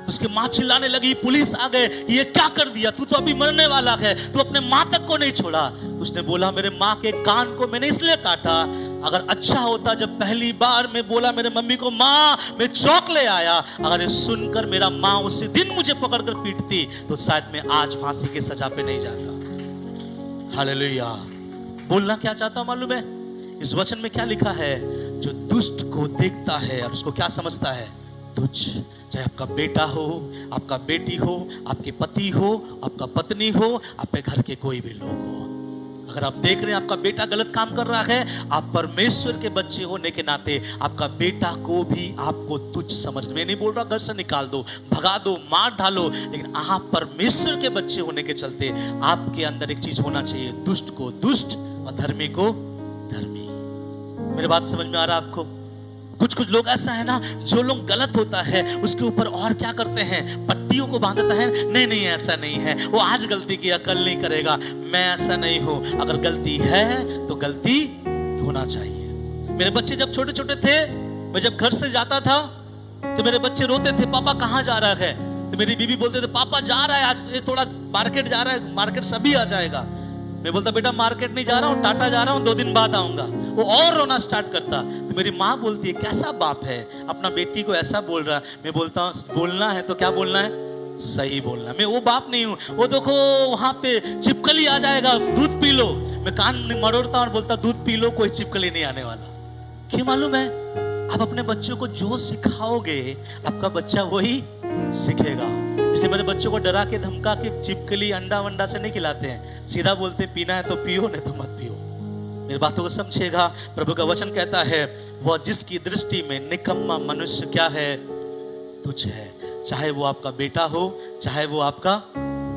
उसकी माँ चिल्लाने लगी, पुलिस आ गए, ये क्या कर दिया, तू तो अभी मरने वाला है, तू अपने माँ तक को नहीं छोड़ा। उसने बोला मेरे माँ के कान को मैंने इसलिए काटा, अगर अच्छा होता जब पहली बार मैं बोला मेरे मम्मी को माँ मैं चौक ले आया, अगर ये सुनकर मेरा माँ उसी दिन मुझे पकड़कर पीटती तो शायद मैं आज फांसी की सजा पे नहीं जाता। हालेलुया। बोलना क्या चाहता हूं मालूम है, इस वचन में क्या लिखा है, जो दुष्ट को देखता है और उसको क्या समझता है, तुच्छ। चाहे आपका बेटा हो, आपका बेटी हो, आपके पति हो, आपका पत्नी हो, आपके घर के कोई भी लोग हो, अगर आप देख रहे हैं आपका बेटा गलत काम कर रहा है, आप परमेश्वर के बच्चे होने के नाते आपका बेटा को भी आपको तुच्छ समझ, मैं नहीं बोल रहा घर से निकाल दो, भगा दो, मार डालो, लेकिन आप परमेश्वर के बच्चे होने के चलते आपके अंदर एक चीज होना चाहिए, दुष्ट को दुष्ट और धर्मी को धर्मी। मेरी बात समझ में आ रहा है आपको? कुछ लोग ऐसा है ना, जो लोग गलत होता है उसके ऊपर और क्या करते हैं, पट्टियों को बांधता है। नहीं नहीं ऐसा नहीं है, वो आज गलती किया कल नहीं करेगा, मैं ऐसा नहीं हूं। अगर गलती है तो गलती होना चाहिए। मेरे बच्चे जब छोटे छोटे थे, मैं जब घर से जाता था तो मेरे बच्चे रोते थे, पापा कहाँ जा रहा है। तो मेरी बीवी बोलते थे पापा जा रहा है आज थोड़ा मार्केट जा रहा है, मार्केट से अभी आ जाएगा। मैं बोलता बेटा मार्केट नहीं जा रहा हूँ, टाटा जा रहा हूँ, 2 दिन बाद आऊंगा। वो और रोना स्टार्ट करता। तो मेरी माँ बोलती है कैसा बाप है, अपना बेटी को ऐसा बोल रहा है। मैं बोलता हूँ बोलना है तो क्या बोलना है, सही बोलना। मैं वो बाप नहीं हूँ, वो देखो वहां पे चिपकली आ जाएगा, दूध पी लो। मैं कान मरोड़ता और बोलता दूध पी लो, कोई चिपकली नहीं आने वाला। क्यों मालूम है, आप अपने बच्चों को जो सिखाओगे आपका बच्चा वही सीखेगा। इसलिए मेरे बच्चों को डरा के धमका के चिपकली अंडा वंडा से नहीं खिलाते हैं, सीधा बोलते पीना है तो पियो, नहीं तो मत पियो। मेरी बातों को समझिएगा। प्रभु का वचन कहता है वह जिसकी दृष्टि में निकम्मा मनुष्य क्या है, तुच्छ है। चाहे वो आपका बेटा हो, चाहे वो आपका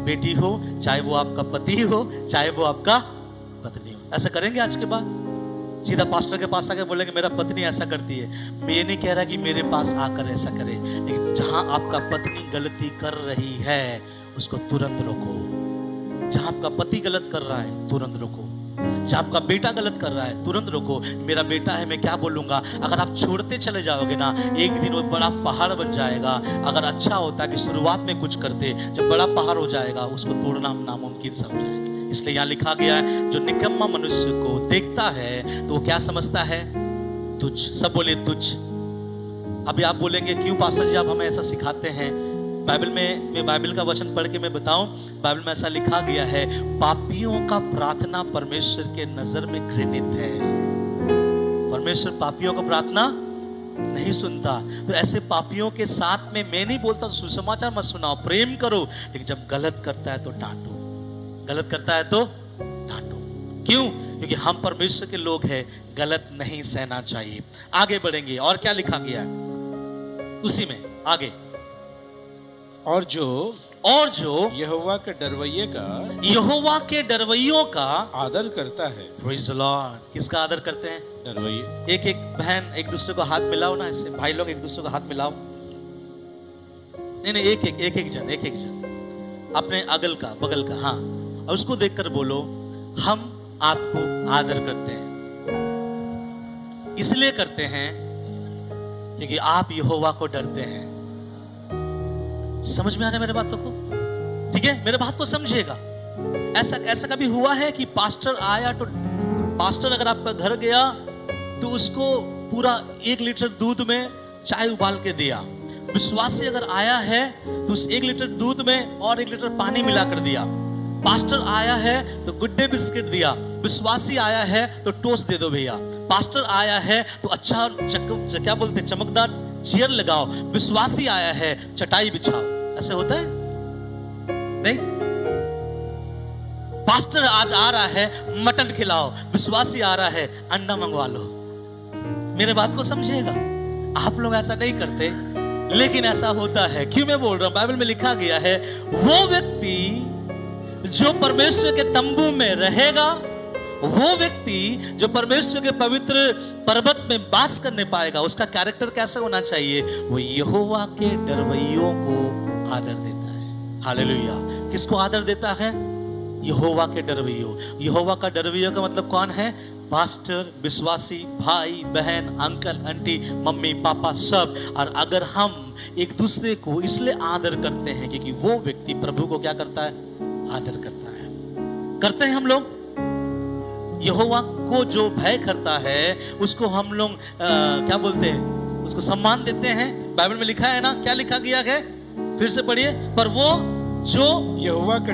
बेटी हो, चाहे वो आपका पति हो, चाहे वो आपका पत्नी हो। ऐसा करेंगे आज के बाद? सीधा पास्टर के पास आकर बोलेंगे मेरा पत्नी ऐसा करती है। मैं ये नहीं कह रहा कि मेरे पास आकर ऐसा करे, लेकिन जहां आपका पत्नी गलती कर रही है उसको तुरंत रोको। जहां आपका पति गलत कर रहा है तुरंत रोको। जहां आपका बेटा गलत कर रहा है तुरंत रोको। मेरा बेटा है मैं क्या बोलूंगा, अगर आप छोड़ते चले जाओगे ना, एक दिन वो बड़ा पहाड़ बन जाएगा। अगर अच्छा होता है कि शुरुआत में कुछ करते, जब बड़ा पहाड़ हो जाएगा उसको तोड़ना नामुमकिन समझाएगा। इसलिए यहां लिखा गया है जो निकम्मा मनुष्य को देखता है तो वो क्या समझता है, तुच्छ। सब बोले तुच्छ। अभी आप बोलेंगे क्यों पास्टर जी आप हमें ऐसा सिखाते हैं? बाइबल में, मैं बाइबल का वचन पढ़ के मैं बताऊं, बाइबल में ऐसा लिखा गया है पापियों का प्रार्थना परमेश्वर के नजर में घृणित है। परमेश्वर पापियों का प्रार्थना नहीं सुनता। तो ऐसे पापियों के साथ में मैं नहीं बोलता सुसमाचार मत सुनाओ, प्रेम करो, लेकिन जब गलत करता है तो डांटो, गलत करता है तो डांटो। क्यों? क्योंकि हम परमेश्वर के लोग हैं, गलत नहीं सहना चाहिए। आगे बढ़ेंगे और क्या लिखा गया है उसी में आगे, और जो यहोवा यहोवा के डरवैयों का आदर करता है। Praise the Lord. किसका आदर करते हैं? डरवैये। एक बहन एक दूसरे को हाथ मिलाओ ना, इससे भाई लोग एक दूसरे को हाथ मिलाओ। नहीं एक जन अपने अगल का बगल का, हाँ, और उसको देखकर बोलो हम आपको आदर करते हैं। इसलिए करते हैं क्योंकि आप यहोवा को डरते हैं। समझ में आ रहा है मेरे बातों को? ठीक है, मेरे बात को समझिएगा। ऐसा कभी हुआ है कि पास्टर आया तो पास्टर अगर आपका घर गया तो उसको पूरा 1 लीटर दूध में चाय उबाल के दिया। विश्वासी अगर आया है तो उस 1 लीटर दूध में और 1 लीटर पानी मिलाकर दिया। पास्टर आया है तो गुड डे बिस्किट दिया। विश्वासी आया है तो टोस्ट दे दो भैया। पास्टर आया है तो अच्छा क्या बोलते चमकदार चेयर लगाओ। विश्वासी आया है चटाई बिछाओ। ऐसे होता है? नहीं। पास्टर आज आ रहा है मटन खिलाओ, विश्वासी आ रहा है अंडा मंगवा लो। मेरे बात को समझिएगा। आप लोग ऐसा नहीं करते, लेकिन ऐसा होता है। क्यों मैं बोल रहा हूं? बाइबल में लिखा गया है वो व्यक्ति जो परमेश्वर के तंबू में रहेगा वो व्यक्ति जो परमेश्वर के पवित्र पर्वत में वास करने पाएगा, उसका कैरेक्टर कैसा होना चाहिए? वो यहोवा के डरवैयों को आदर देता है। हालेलुया। किसको आदर देता है? यहोवा के डरवैयों। यहोवा का डरवैयों का मतलब कौन है? पास्टर, विश्वासी, भाई बहन, अंकल आंटी, मम्मी पापा सब। और अगर हम एक दूसरे को इसलिए आदर करते हैं क्योंकि वो व्यक्ति प्रभु को क्या करता है? आदर करता है। करते हैं हम लोग। यहोवा को जो भय करता है उसको हम लोग क्या बोलते हैं? उसको सम्मान देते हैं। बाइबल में लिखा है ना, क्या लिखा गया है? फिर से पढ़िए। पर वो जो यहोवा के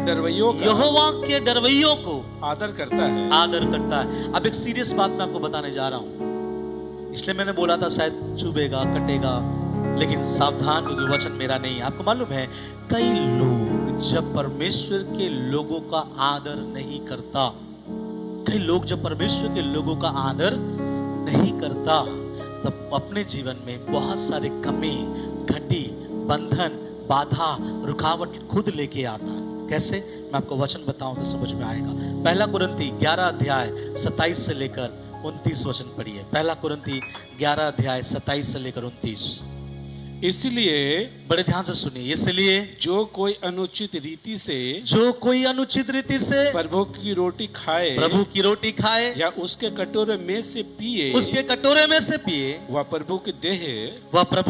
डरवैयों को आदर करता है। अब एक सीरियस बात मैं आपको बताने जा रहा हूं, इसलिए मैंने बोला था शायद चुभेगा, कटेगा, लेकिन सावधान, क्योंकि वचन मेरा नहीं है। आपको मालूम है, कई लोग जब परमेश्वर के लोगों का आदर नहीं करता, कई लोग जब परमेश्वर के लोगों का आदर नहीं करता, तब अपने जीवन में बहुत सारे कमी, घटी, बंधन, बाधा, रुकावट खुद लेके आता। कैसे? मैं आपको वचन बताऊं तो समझ में आएगा। पहला कुरिन्थी 11 अध्याय 27 से लेकर 29 वचन पढ़िए। पहला कुरिन्थी 11 अध्याय 27 से लेकर 29। इसलिए बड़े ध्यान से सुनिए। इसलिए जो कोई अनुचित रीति से प्रभु की रोटी खाए या उसके कटोरे में से पिए, वह प्रभु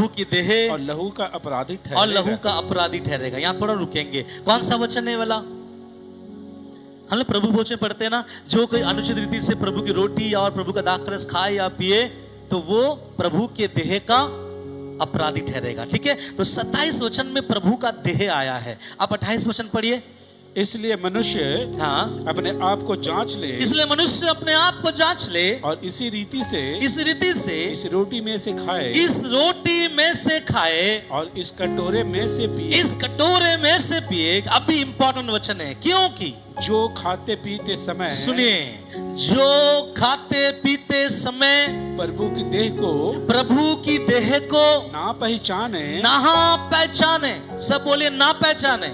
की देह और लहू का अपराधी ठहरेगा। यहाँ थोड़ा रुकेंगे। कौन सा वचन है वाला? हम लोग प्रभु भोजन पढ़ते हैं ना, जो कोई अनुचित रीति से प्रभु की रोटी और प्रभु का दाखरस खाए या पिए तो वो प्रभु के देह का अपराधी ठहरेगा। ठीक है, तो 27 वचन में प्रभु का देह आया है। आप 28 वचन पढ़िए। इसलिए मनुष्य अपने आप को जांच ले और इसी रीति से इस रोटी में से खाए और इस कटोरे में से पिए। अभी इंपॉर्टेंट वचन है, क्योंकि जो खाते पीते समय, सुनिए, जो खाते पीते समय प्रभु की देह को ना पहचाने। सब बोलिए, ना पहचाने।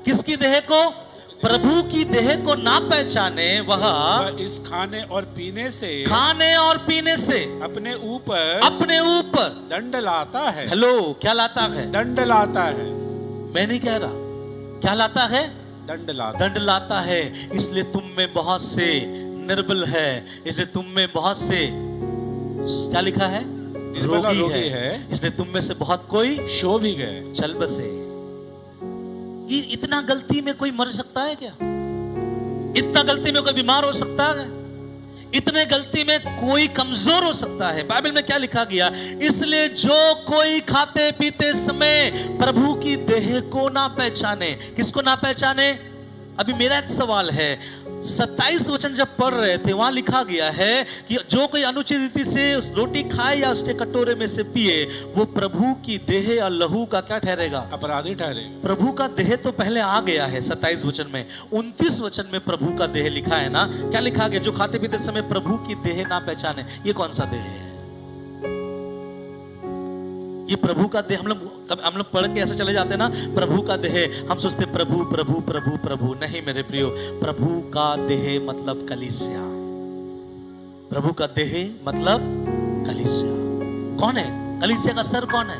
किसकी देह को? प्रभु की देह को ना पहचाने, वह इस खाने और पीने से अपने ऊपर दंड लाता है। हेलो, क्या लाता है? दंड लाता है। मैं नहीं कह रहा, क्या लाता है? दंड लाता है। इसलिए तुम में बहुत से निर्बल है, इसलिए तुम में बहुत से, क्या लिखा है? रोगी है। इसलिए तुम में से बहुत कोई शो भी गए। चल बसे। इतना गलती में कोई मर सकता है क्या? इतना गलती में कोई बीमार हो सकता है? इतने गलती में कोई कमजोर हो सकता है? बाइबल में क्या लिखा गया? इसलिए जो कोई खाते पीते समय प्रभु की देह को ना पहचाने। किसको ना पहचाने? अभी मेरा एक सवाल है, 27 वचन जब पढ़ रहे थे वहां लिखा गया है कि जो कोई अनुचित रीति से उस रोटी खाए या उसके कटोरे में से पिए, वो प्रभु की देह और लहू का क्या ठहरेगा? अपराधी ठहरेगा। प्रभु का देह तो पहले आ गया है 27 वचन में। 29 वचन में प्रभु का देह लिखा है ना, क्या लिखा गया? जो खाते पीते समय प्रभु की देह ना पहचाने। ये कौन सा देह है? ये प्रभु का देह। हम लोग पढ़ के ऐसे चले जाते हैं ना, प्रभु का देह, हम सोचते प्रभु प्रभु प्रभु प्रभु। नहीं मेरे प्रियो, प्रभु का देह मतलब कलीसिया। प्रभु का देह मतलब कलीसिया। कौन है कलीसिया का सर? कौन है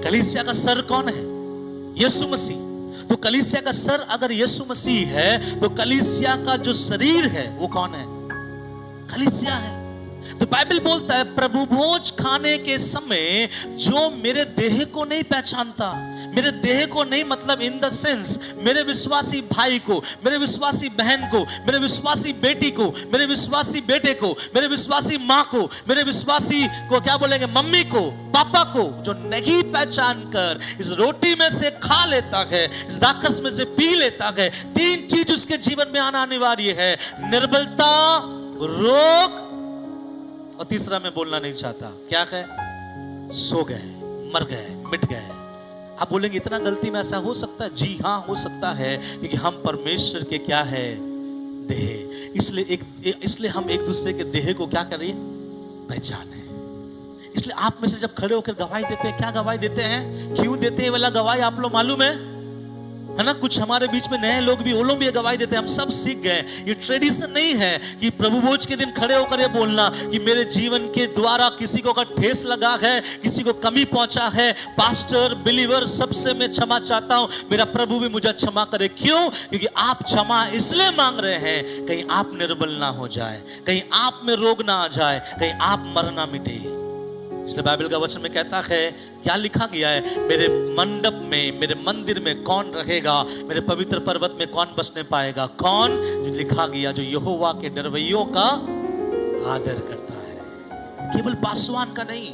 कलीसिया का सर? कौन है? यीशु मसीह। तो कलीसिया का सर अगर यीशु मसीह है, तो कलीसिया का जो शरीर है वो कौन है? कलीसिया है। तो बाइबल बोलता है, प्रभु भोज खाने के समय जो मेरे देह को नहीं पहचानता, मेरे देह को नहीं मतलब इन द सेंस मेरे विश्वासी भाई को, मेरे विश्वासी बहन को, मेरे विश्वासी बेटी को, मेरे विश्वासी बेटे को, मेरे विश्वासी माँ को, मेरे विश्वासी को क्या बोलेंगे, मम्मी को, पापा को, जो नहीं पहचान कर इस रोटी में से खा लेता है, इस दाखरस में से पी लेता है, 3 चीज उसके जीवन में आना अनिवार्य है। निर्बलता, रोग, और तीसरा मैं बोलना नहीं चाहता, क्या है? सो गए, मर गए, मिट गए। आप बोलेंगे इतना गलती में ऐसा हो सकता है? जी हाँ, हो सकता है, क्योंकि हम परमेश्वर के क्या है? देह। इसलिए हम एक दूसरे के देह को क्या करिए? पहचाने। इसलिए आप में से जब खड़े होकर गवाही देते हैं, क्या गवाही देते हैं? क्यों देते हैं वाला गवाही आप लोग मालूम है? है ना। कुछ हमारे बीच में नए लोग भी, वो लोग भी गवाही देते हैं, हम सब सीख गए। ये ट्रेडिशन नहीं है कि प्रभु भोज के दिन खड़े होकर ये बोलना कि मेरे जीवन के द्वारा किसी को अगर ठेस लगा है, किसी को कमी पहुंचा है, पास्टर, बिलीवर, सबसे मैं क्षमा चाहता हूं, मेरा प्रभु भी मुझे क्षमा करे। क्यों? क्योंकि आप क्षमा इसलिए मांग रहे हैं कहीं आप निर्बल ना हो जाए, कहीं आप में रोग ना आ जाए, कहीं आप मर ना मिटे। इसलिए बाइबल का वचन में कहता है, क्या लिखा गया है, मेरे मंडप में, मेरे मंदिर में कौन रहेगा, मेरे पवित्र पर्वत में कौन बसने पाएगा? कौन? जो लिखा गया, जो यहोवा के डरवैयों का आदर करता है। केवल पासवान का नहीं,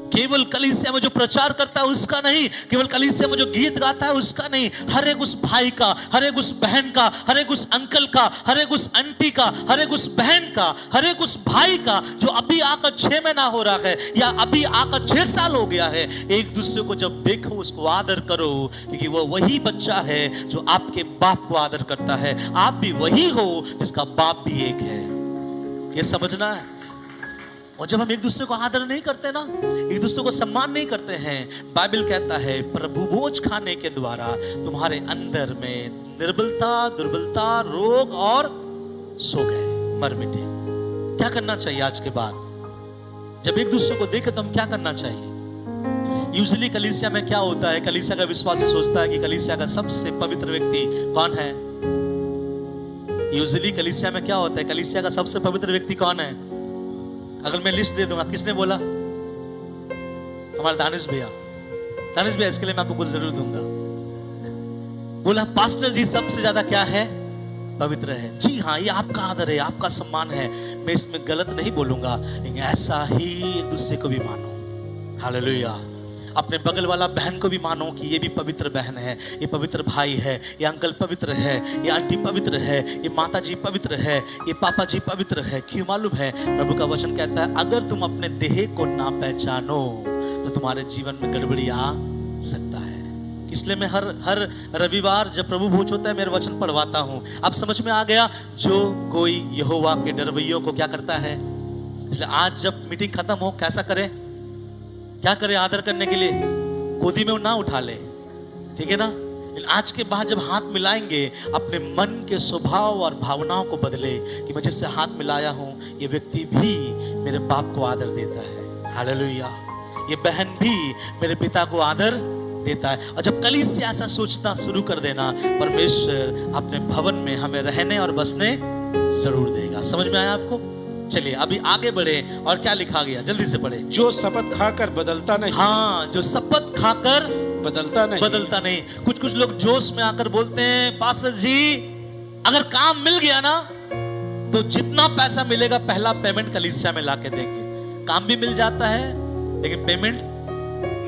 केवल कलीसिया में जो प्रचार करता है उसका नहीं, केवल कलीसिया में जो गीत गाता है उसका नहीं, हर एक उस भाई का, हर एक उस बहन का, हर एक उस अंकल का, हर एक उस आंटी का, हर एक उस बहन का, हर एक उस भाई का जो अभी आकर 6 महीना हो रहा है या अभी आकर 6 साल हो गया है। एक दूसरे को जब देखो उसको आदर करो, क्योंकि वो वही बच्चा है जो आपके बाप को आदर करता है। आप भी वही हो जिसका बाप भी एक है, ये समझना है। और जब हम एक दूसरे को आदर नहीं करते ना, एक दूसरे को सम्मान नहीं करते हैं, बाइबल कहता है प्रभु भोज खाने के द्वारा तुम्हारे अंदर में निर्बलता, दुर्बलता, रोग और सो गए, मर मिटे। क्या करना चाहिए आज के बाद? जब एक दूसरे को देखे तो हम क्या करना चाहिए? यूजुअली कलीसिया में क्या होता है, कलीसिया का विश्वासी सोचता है कि कलीसिया का सबसे पवित्र व्यक्ति कौन है? यूजुअली कलीसिया में क्या होता है, कलीसिया का सबसे पवित्र व्यक्ति कौन है? अगर मैं लिस्ट दे दूंगा, किसने बोला? हमारे दानिश भैया। दानिश भैया, इसके लिए मैं आपको कुछ जरूर दूंगा। बोला पास्टर जी सबसे ज्यादा क्या है? पवित्र है। जी हाँ, ये आपका आदर है, आपका सम्मान है, मैं इसमें गलत नहीं बोलूंगा, लेकिन ऐसा ही एक दूसरे को भी मानो। हालेलुया। अपने बगल वाला बहन को भी मानो कि ये भी पवित्र बहन है, ये पवित्र भाई है, ये अंकल पवित्र है, ये आंटी पवित्र है, ये माता जी पवित्र है, ये पापा जी पवित्र है। क्यों मालूम है? प्रभु का वचन कहता है, अगर तुम अपने देह को ना पहचानो तो तुम्हारे जीवन में गड़बड़ी आ सकता है। इसलिए मैं हर रविवार जब प्रभु भोज होता है, मेरे वचन पढ़वाता हूं। अब समझ में आ गया, जो कोई यहोवा के डरवैयों को क्या करता है। इसलिए आज जब मीटिंग खत्म हो, कैसा करें? क्या करें आदर करने के लिए? गोदी में ना उठा ले, ठीक है ना। आज के बाद जब हाथ मिलाएंगे, अपने मन के स्वभाव और भावनाओं को बदले कि मैं जिससे हाथ मिलाया हूं ये व्यक्ति भी मेरे बाप को आदर देता है। हालेलुया। ये बहन भी मेरे पिता को आदर देता है। और जब कलीसिया ऐसा सोचना शुरू कर देना, परमेश्वर अपने भवन में हमें रहने और बसने जरूर देगा। समझ में आया आपको? चलिए अभी आगे बढ़े। और क्या लिखा गया, जल्दी से पढ़े। जो शपथ खाकर बदलता नहीं। हाँ, जो शपथ खाकर बदलता नहीं। कुछ लोग जोश में आकर बोलते हैं, पास्टर जी अगर काम मिल गया ना तो जितना पैसा मिलेगा पहला पेमेंट कलीसिया में लाके देंगे। काम भी मिल जाता है लेकिन पेमेंट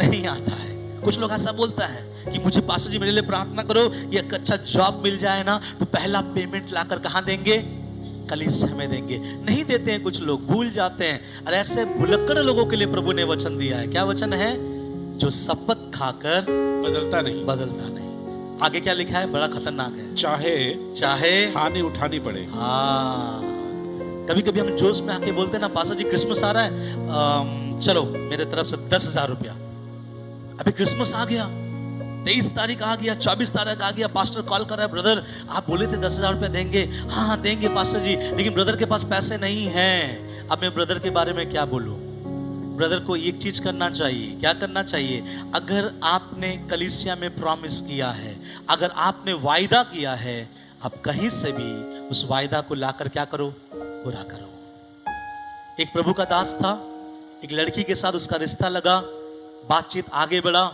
नहीं आता है। कुछ लोग ऐसा बोलता है कि मुझे पास्टर जी मेरे लिए प्रार्थना करो, ये एक अच्छा जॉब मिल जाए ना तो पहला पेमेंट लाकर कहां देंगे? कलीसिया में देंगे। नहीं देते हैं, कुछ लोग भूल जाते हैं। और ऐसे भुलक्कड़ लोगों के लिए प्रभु ने वचन दिया है। क्या वचन है? जो शपथ खाकर बदलता नहीं। आगे क्या लिखा है? बड़ा खतरनाक है। चाहे हानि उठानी पड़े। हाँ, कभी कभी हम जोश में आके बोलते हैं ना, पास्टर जी क्रिसमस आ रहा है, चलो मेरे तरफ से 10,000 रुपया। अभी क्रिसमस आ गया, 23 तारीख आ गया, 24 तारीख आ गया, पास्टर कॉल कर रहा है, ब्रदर आप बोले थे 10,000 रुपया देंगे। हाँ देंगे पास्टर जी, लेकिन ब्रदर के पास पैसे नहीं हैं। अब मैं ब्रदर के बारे में क्या बोलूं? ब्रदर को एक चीज करना चाहिए। क्या करना चाहिए? अगर आपने कलीसिया में प्रॉमिस किया है, अगर आपने वायदा किया है, आप कहीं से भी उस वायदा को लाकर क्या करो? पूरा करो। एक प्रभु का दास था, एक लड़की के साथ उसका रिश्ता लगा, बातचीत आगे बढ़ा,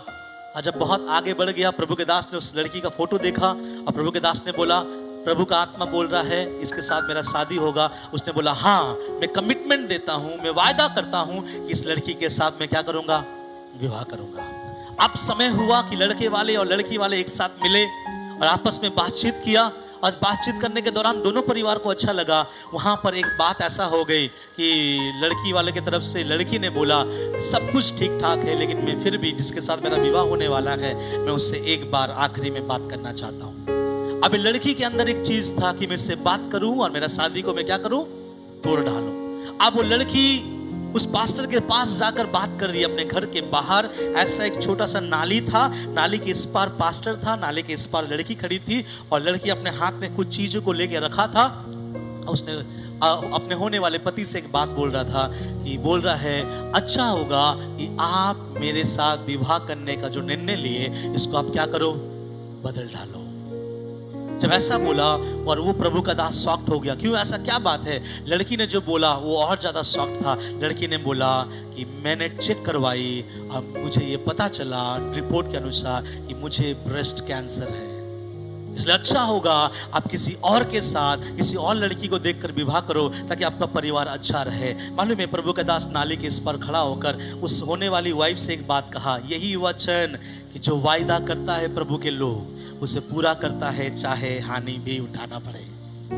और जब बहुत आगे बढ़ गया, प्रभु के दास ने उस लड़की का फोटो देखा और प्रभु के दास ने बोला, प्रभु का आत्मा बोल रहा है इसके साथ मेरा शादी होगा। उसने बोला हाँ, मैं कमिटमेंट देता हूं, मैं वायदा करता हूं कि इस लड़की के साथ मैं क्या करूंगा? विवाह करूंगा। अब समय हुआ कि लड़के वाले और लड़की वाले एक साथ मिले और आपस में बातचीत किया। और बातचीत करने के दौरान दोनों परिवार को अच्छा लगा। वहां पर एक बात ऐसा हो गई कि लड़की वाले की तरफ से लड़की ने बोला, सब कुछ ठीक ठाक है, लेकिन मैं फिर भी जिसके साथ मेरा विवाह होने वाला है, मैं उससे एक बार आखिरी में बात करना चाहता हूं। अब लड़की के अंदर एक चीज था कि मैं इससे बात करूं और मेरा शादी को मैं क्या करूं? तोड़ डालूं। अब वो लड़की उस पास्टर के पास जाकर बात कर रही है अपने घर के बाहर। ऐसा एक छोटा सा नाली था, नाली के इस पार पास्टर था, नाली के इस पार लड़की खड़ी थी और लड़की अपने हाथ में कुछ चीजों को लेके रखा था। उसने अपने होने वाले पति से एक बात बोल रहा था कि बोल रहा है अच्छा होगा कि आप मेरे साथ विवाह करने का जो निर्णय लिए इसको आप क्या करो, बदल डालो। जब ऐसा बोला और वो प्रभु का दास शॉक्ड हो गया। क्यों, ऐसा क्या बात है? लड़की ने जो बोला वो और ज्यादा शॉक्ड था। लड़की ने बोला कि मैंने चेक करवाई और मुझे ये पता चला रिपोर्ट के अनुसार कि मुझे ब्रेस्ट कैंसर है, इसलिए अच्छा होगा आप किसी और के साथ किसी और लड़की को देखकर विवाह करो ताकि आपका परिवार अच्छा रहे। मालूम है, प्रभु का दास नाली के इस पर खड़ा होकर उस होने वाली वाइफ से एक बात कहा, यही वचन कि जो वायदा करता है प्रभु के लोग उसे पूरा करता है, चाहे हानि भी उठाना पड़े।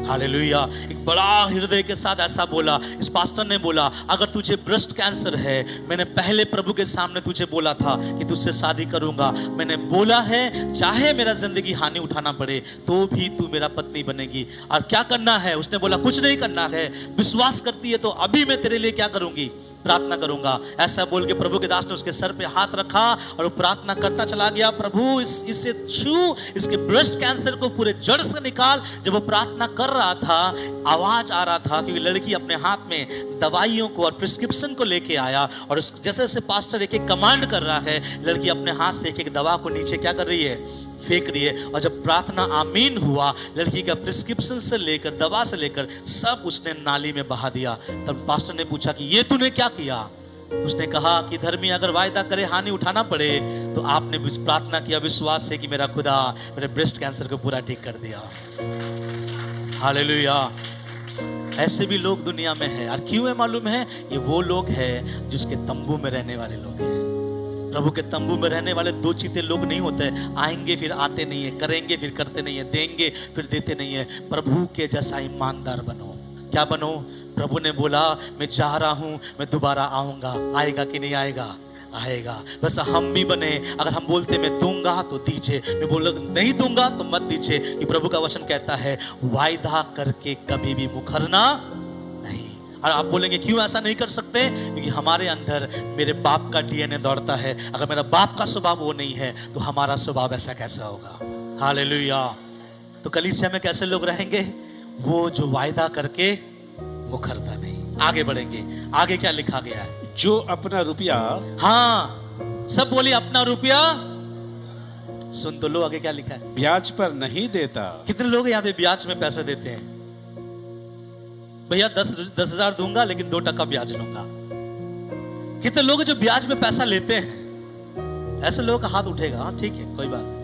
हालेलुया। एक बड़ा हृदय के साथ ऐसा बोला। इस पास्टर ने बोला अगर तुझे ब्रेस्ट कैंसर है, मैंने पहले प्रभु के सामने तुझे बोला था कि तुझसे शादी करूंगा। मैंने बोला है चाहे मेरा जिंदगी हानि उठाना पड़े तो भी तू मेरा पत्नी बनेगी। और क्या करना है? उसने बोला कुछ नहीं करना है, विश्वास करती है तो अभी मैं तेरे लिए क्या करूंगी, प्रार्थना करूंगा। ऐसा बोल के प्रभु के दास ने उसके सर पे हाथ रखा और वो प्रार्थना करता चला गया, प्रभु इसे छू, इसके ब्रेस्ट कैंसर को पूरे जड़ से निकाल। जब वो प्रार्थना कर रहा था आवाज आ रहा था क्योंकि लड़की अपने हाथ में दवाइयों को और प्रिस्क्रिप्शन को लेके आया और जैसे जैसे पास्टर एक एक कमांड कर रहा है, लड़की अपने हाथ से एक एक दवा को नीचे क्या कर रही है, फेंक रही है। और जब प्रार्थना आमीन हुआ, लड़की का प्रिस्क्रिप्शन से लेकर दवा से लेकर सब उसने नाली में बहा दिया। तब पास्टर ने पूछा कि ये तूने क्या किया? उसने कहा कि धर्मी अगर वायदा करे हानि उठाना पड़े तो आपने प्रार्थना किया विश्वास से कि मेरा खुदा मेरे ब्रेस्ट कैंसर को पूरा ठीक कर दिया। हालेलुया। ऐसे भी लोग दुनिया में हैं। और क्यों है मालूम है? ये वो लोग हैं जिसके तंबू में रहने वाले लोग हैं। प्रभु के तंबू में रहने वाले दो चीते लोग नहीं होते, आएंगे फिर आते नहीं है, करेंगे फिर करते नहीं है, देंगे फिर देते नहीं है। प्रभु के जैसा ईमानदार बनो। क्या बनो? प्रभु ने बोला मैं चाह रहा हूं, मैं दोबारा आऊंगा। आएगा कि नहीं आएगा? आएगा। बस हम भी बने। अगर हम बोलते मैं दूंगा तो दीजिए, मैं बोल नहीं दूंगा तो मत दीजिए। कि प्रभु का वचन कहता है वायदा करके कभी भी मुखरना नहीं। और आप बोलेंगे क्यों ऐसा नहीं कर सकते? क्योंकि हमारे अंदर मेरे बाप का डीएनए दौड़ता है। अगर मेरा बाप का स्वभाव वो नहीं है तो हमारा स्वभाव ऐसा कैसा होगा? हालेलुया। तो कलीसिया में कैसे लोग रहेंगे? वो जो वायदा करके मुखरता नहीं। आगे बढ़ेंगे। आगे क्या लिखा गया है? जो अपना रुपया, हाँ सब बोलिए अपना रुपया, सुन तो लो आगे क्या लिखा है, ब्याज पर नहीं देता। कितने लोग यहाँ पे ब्याज में पैसे देते हैं? भैया 10,000 दूंगा लेकिन 2% ब्याज लूंगा। कितने लोग जो ब्याज में पैसा लेते हैं? ऐसे लोगों का हाथ उठेगा। हाँ ठीक है, कोई बात नहीं।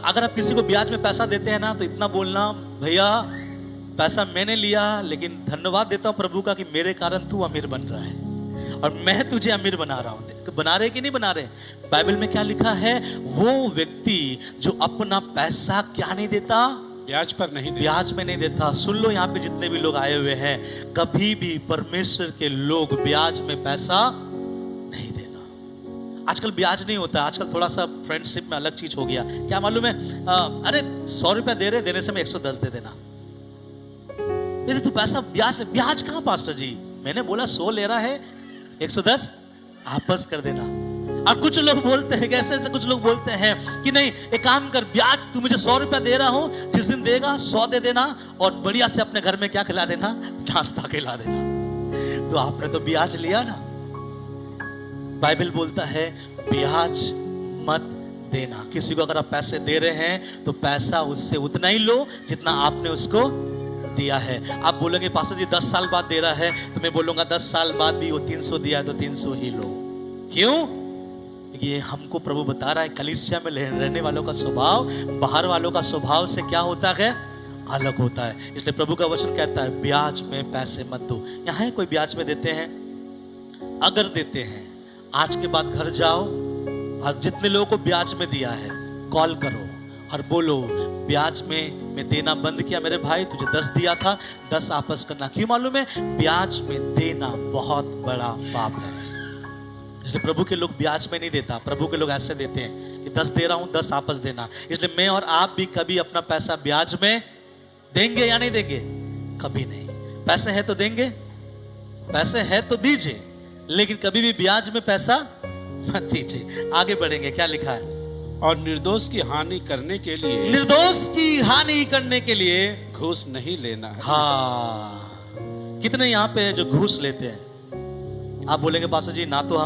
अगर आप किसी को ब्याज में पैसा देते हैं ना तो इतना बोलना, भैया पैसा मैंने लिया लेकिन धन्यवाद देता हूं प्रभु का कि मेरे कारण तू अमीर बन रहा है और मैं तुझे अमीर बना रहा हूं। बना रहे कि नहीं बना रहे? बाइबल में क्या लिखा है? वो व्यक्ति जो अपना पैसा क्या नहीं देता, ब्याज पर नहीं देता, ब्याज में नहीं देता। सुन लो यहाँ पे जितने भी लोग आए हुए हैं, कभी भी परमेश्वर के लोग ब्याज में पैसा नहीं देना। आजकल ब्याज नहीं होता, आजकल थोड़ा सा फ्रेंडशिप में अलग चीज हो गया। क्या मालूम है? अरे 100 रुपया दे रहे, देने से 110 दे देना। अरे तू पैसा ब्याज, ब्याज कहां पास्टर जी? मैंने बोला 100 ले रहा है, 110 आपस कर देना। और कुछ लोग बोलते हैं, कैसे ऐसे कुछ लोग बोलते हैं कि नहीं एक काम कर, ब्याज तू मुझे 100 रुपया दे रहा हूं, जिस दिन देगा 100 दे देना और बढ़िया से अपने घर में क्या खिला देना, नाश्ता खिला देना। तो आपने तो ब्याज लिया ना। बाइबल बोलता है ब्याज मत देना। किसी को अगर आप पैसे दे रहे हैं तो पैसा उससे उतना ही लो जितना आपने उसको दिया है। आप बोलेंगे पास्टर जी 10 साल बाद दे रहा है, तो मैं बोलूंगा 10 साल बाद भी वो 300 दिया है तो 300 ही लो। क्यों? ये हमको प्रभु बता रहा है कलीसिया में रहने वालों का स्वभाव बाहर वालों का स्वभाव से क्या होता है, अलग होता है। इसलिए प्रभु का वचन कहता है ब्याज में पैसे मत दो। यहाँ कोई ब्याज में देते हैं? अगर देते हैं आज के बाद घर जाओ और जितने लोगों को ब्याज में दिया है कॉल करो और बोलो ब्याज में मैं देना बंद किया मेरे भाई, तुझे 10 दिया था 10 आपस करना। क्यों मालूम है? ब्याज में देना बहुत बड़ा पाप है। इसलिए प्रभु के लोग ब्याज में नहीं देता। प्रभु के लोग ऐसे देते हैं कि 10 दे रहा हूं 10 आपस देना। इसलिए मैं और आप भी कभी अपना पैसा ब्याज में देंगे या नहीं देंगे? कभी नहीं। पैसे है तो देंगे, पैसे है तो दीजिए, लेकिन कभी भी ब्याज में पैसा मत दीजिए। आगे बढ़ेंगे, क्या लिखा है? और निर्दोष की हानि करने के लिए, निर्दोष की हानि करने के लिए घूस नहीं लेना है। हाँ, कितने यहाँ पे जो घूस लेते हैं? आप बोलेंगे पास्टर जी ना तो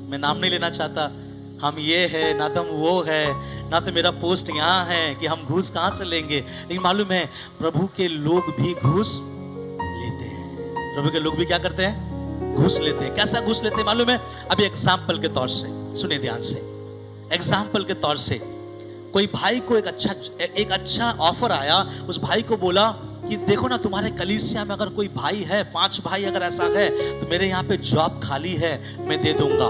मैं नाम नहीं लेना चाहता, हम ये है ना तो हम वो है, ना तो मेरा पोस्ट यहाँ है कि हम घूस कहाँ से लेंगे। लेकिन मालूम है प्रभु के लोग भी घूस लेते हैं। प्रभु के लोग भी क्या करते हैं? घूस लेते हैं। कैसा घूस लेते हैं मालूम है? अभी एग्जाम्पल के तौर से सुने ध्यान से। एग्जाम्पल के तौर से कोई भाई को एक अच्छा ऑफर आया, उस भाई को बोला कि देखो ना तुम्हारे कलीसिया में अगर कोई भाई है, 5 भाई अगर ऐसा है तो मेरे यहाँ पे जॉब खाली है, मैं दे दूंगा।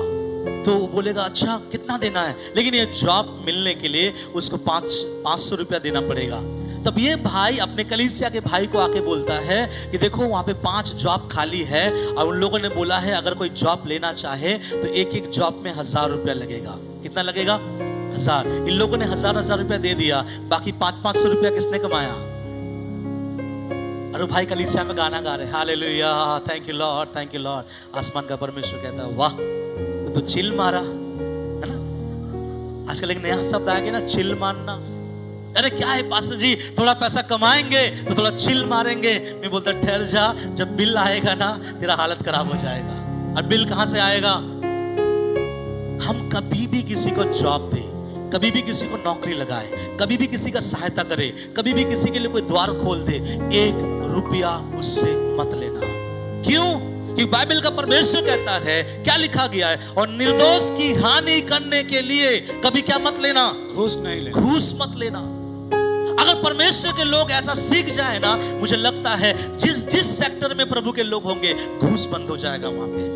तो वो बोलेगा अच्छा कितना देना है, लेकिन ये जॉब मिलने के लिए उसको 500 रुपया देना पड़ेगा। तब ये भाई अपने कलीसिया के भाई को आके बोलता है कि देखो वहां पे 5 जॉब खाली है और उन लोगों ने बोला है अगर कोई जॉब लेना चाहे तो एक जॉब में 1000 रुपया लगेगा। कितना लगेगा? 1000। इन लोगों ने 1000 रुपया दे दिया, बाकी 500 रुपया किसने कमाया? अरे भाई कलीसिया में गाना गा रहे, hallelujah, thank you Lord, thank you Lord. आसमान का परमेश्वर कहता है वाह तो चिल मारा है ना। आजकल एक नया शब्द आ गया ना, चिल मारना। अरे क्या है पास्टर जी, थोड़ा पैसा कमाएंगे तो थोड़ा चिल मारेंगे। मैं बोलता ठहर जा, जब बिल आएगा ना तेरा हालत खराब हो जाएगा। और बिल कहां से आएगा? हम कभी भी किसी को जॉब दे, कभी भी किसी को नौकरी लगाए, कभी भी किसी का सहायता करे, कभी भी किसी के लिए कोई द्वार खोल दे, 1 रुपया उससे मत लेना। क्यों? कि बाइबल का परमेश्वर कहता है, क्या लिखा गया है? और निर्दोष की हानि करने के लिए कभी क्या मत लेना? घूस नहीं लेना, घूस मत लेना। अगर परमेश्वर के लोग ऐसा सीख जाए ना, मुझे लगता है जिस सेक्टर में प्रभु के लोग होंगे घूस बंद हो जाएगा वहां पे।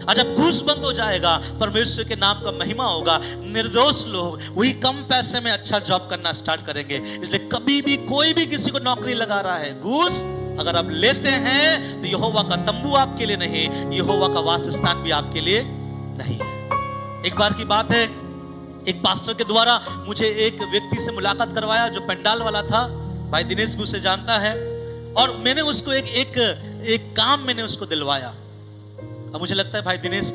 और जब घूस बंद हो जाएगा परमेश्वर के नाम का महिमा होगा। निर्दोष लोग वही कम पैसे में अच्छा जॉब करना स्टार्ट करेंगे। इसलिए कभी भी कोई भी किसी को नौकरी लगा रहा है, घूस अगर आप लेते हैं तो यहोवा का तंबू आपके लिए नहीं, यहोवा का वासस्थान भी आपके लिए नहीं है। एक बार की बात है, एक पास्टर के द्वारा मुझे एक व्यक्ति से मुलाकात करवाया जो पंडाल वाला था। भाई दिनेश भी उसे जानता है, और मैंने उसको एक काम मैंने उसको दिलवाया। अब मुझे लगता है भाई दिनेश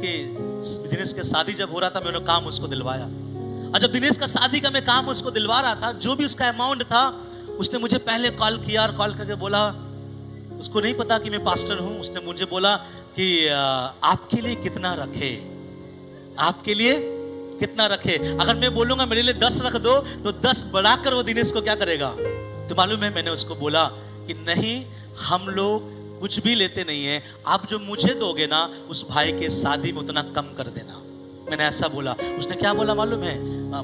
के शादी जब हो रहा था मैंने काम उसको दिलवाया। और जब दिनेश का शादी का मैं काम उसको दिलवा रहा था, जो भी उसका अमाउंट था उसने मुझे पहले कॉल किया और कॉल करके बोला, उसको नहीं पता कि मैं पास्टर हूं, उसने मुझे बोला कि आपके लिए कितना रखे, आपके लिए कितना रखे। अगर मैं बोलूंगा मेरे लिए 10 रख दो तो 10 बढ़ाकर वो दिनेश को क्या करेगा? तो मालूम है मैंने उसको बोला कि नहीं, हम लोग कुछ भी लेते नहीं है, आप जो मुझे दोगे ना उस भाई के शादी में उतना कम कर देना। मैंने ऐसा बोला। उसने क्या बोला मालूम है?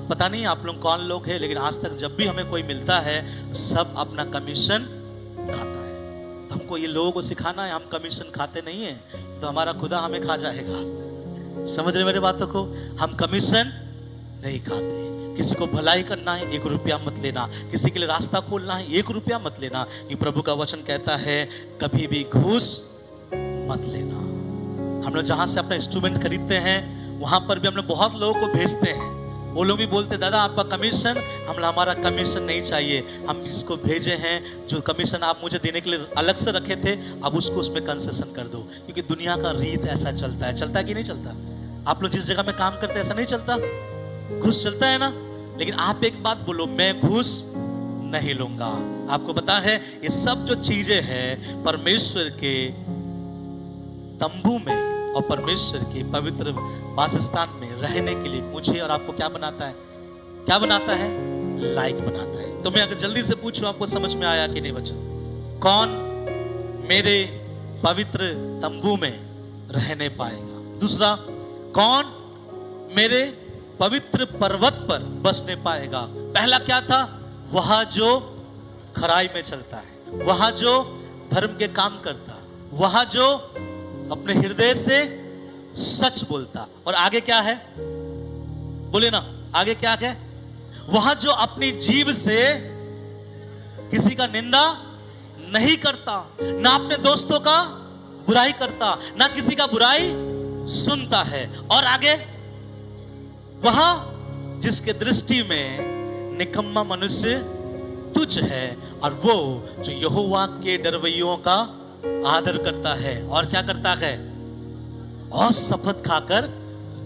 पता नहीं आप लोग कौन लोग हैं, लेकिन आज तक जब भी हमें कोई मिलता है सब अपना कमीशन खाता है। तो हमको ये लोगों को सिखाना है हम कमीशन खाते नहीं है तो हमारा खुदा हमें खा जाएगा। समझ रहे मेरे बातों को? हम कमीशन नहीं खाते। किसी को भलाई करना है 1 रुपया मत लेना, किसी के लिए रास्ता खोलना है 1 रुपया मत लेना। ये प्रभु का वचन कहता है कभी भी घूस मत लेना। हम लोग जहां से अपना इंस्ट्रूमेंट खरीदते हैं वहां पर भी हम लोग बहुत लोगों को भेजते हैं। वो लोग भी बोलते दादा आपका कमीशन, हमारा कमीशन नहीं चाहिए। हम जिसको भेजे हैं, जो कमीशन आप मुझे देने के लिए अलग से रखे थे, अब उसको उसमें कंसेशन कर दो। क्योंकि दुनिया का रीत ऐसा चलता है। चलता है कि नहीं चलता? आप लोग जिस जगह में काम करते हैं ऐसा नहीं चलता? घूस चलता है ना। लेकिन आप एक बात बोलो, मैं घूस नहीं लूंगा। आपको पता है ये सब जो चीजें हैं परमेश्वर के तंबू में और परमेश्वर के पवित्र वासस्थान में रहने के लिए मुझे और आपको क्या बनाता है? क्या बनाता है? लायक बनाता है। तो मैं अगर जल्दी से पूछूं आपको समझ में आया कि नहीं बच्चों? कौन मेरे पवित्र तंबू में रहने पाएगा? दूसरा, कौन मेरे पवित्र पर्वत पर बसने पाएगा? पहला क्या था? वह जो खराई में चलता है, वह जो धर्म के काम करता, वह जो अपने हृदय से सच बोलता। और आगे क्या है? बोले ना, आगे क्या है? वह जो अपनी जीभ से किसी का निंदा नहीं करता, ना अपने दोस्तों का बुराई करता, ना किसी का बुराई सुनता है। और आगे, वह जिसके दृष्टि में निकम्मा मनुष्य तुच्छ है, और वो जो यहोवा के डरवैयों का आदर करता है और क्या करता है, और शपथ खाकर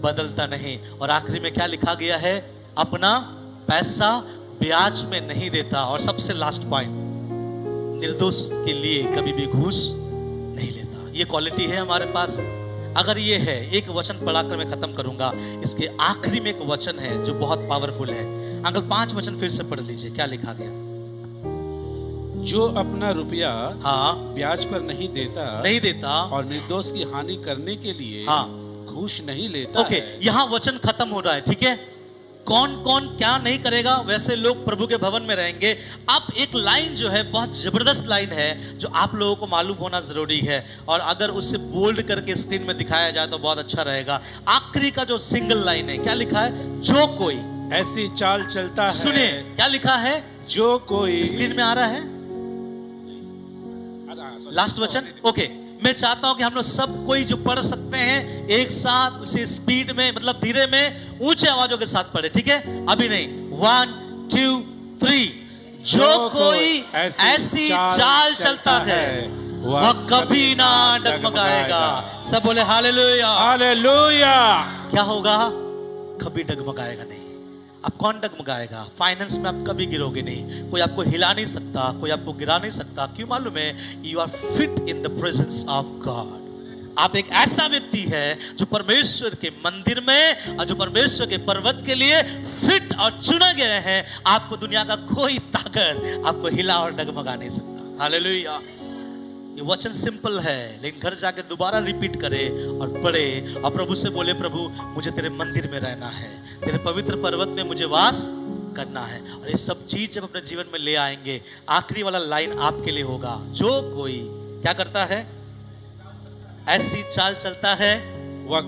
बदलता नहीं। और आखिरी में क्या लिखा गया है, अपना पैसा ब्याज में नहीं देता। और सबसे लास्ट पॉइंट, निर्दोष के लिए कभी भी घूस नहीं लेता। ये क्वालिटी है हमारे पास। अगर ये है, एक वचन पढ़ाकर मैं खत्म करूंगा। इसके आखिरी में एक वचन है जो बहुत पावरफुल है। अंकल 5 वचन फिर से पढ़ लीजिए, क्या लिखा गया। जो अपना रुपया हाँ ब्याज पर नहीं देता और निर्दोष की हानि करने के लिए हाँ घूस नहीं लेता। ओके, यहाँ वचन खत्म हो रहा है, ठीक है। कौन कौन क्या नहीं करेगा, वैसे लोग प्रभु के भवन में रहेंगे। अब एक लाइन जो है बहुत जबरदस्त लाइन है जो आप लोगों को मालूम होना जरूरी है, और अगर उससे बोल्ड करके स्क्रीन में दिखाया जाए तो बहुत अच्छा रहेगा। आखिरी का जो सिंगल लाइन है, क्या लिखा है, जो कोई ऐसी चाल चलता है। सुनिए क्या लिखा है, जो कोई, स्क्रीन में आ रहा है लास्ट वचन। ओके, मैं चाहता हूं कि हम लोग सब कोई जो पढ़ सकते हैं एक साथ उसी स्पीड में, मतलब धीरे में, ऊंचे आवाजों के साथ पढ़े, ठीक है। अभी नहीं, 1 2 3। जो कोई ऐसी चाल चलता है वह कभी ना डगमगाएगा। सब बोले हालेलुया, हालेलुया। क्या होगा, कभी डगमगाएगा नहीं। अब कौन डगमगाएगा, फाइनेंस में आप कभी गिरोगे नहीं, कोई आपको हिला नहीं सकता, कोई आपको गिरा नहीं सकता। क्यों मालूम है, you are fit in the presence of God. आप एक ऐसा व्यक्ति है जो परमेश्वर के मंदिर में और जो परमेश्वर के पर्वत के लिए फिट और चुना गया है। आपको दुनिया का कोई ताकत आपको हिला और डगमगा नहीं सकता। हालेलुया। ये वचन सिंपल है, लेकिन घर जाके दोबारा रिपीट करे और पढ़े और प्रभु से बोले, प्रभु मुझे तेरे मंदिर में रहना है, तेरे पवित्र पर्वत में मुझे वास करना है। और ये सब चीज जब अपने जीवन में ले आएंगे, आखिरी वाला लाइन आपके लिए होगा, जो कोई क्या करता है, ऐसी चाल चलता है वह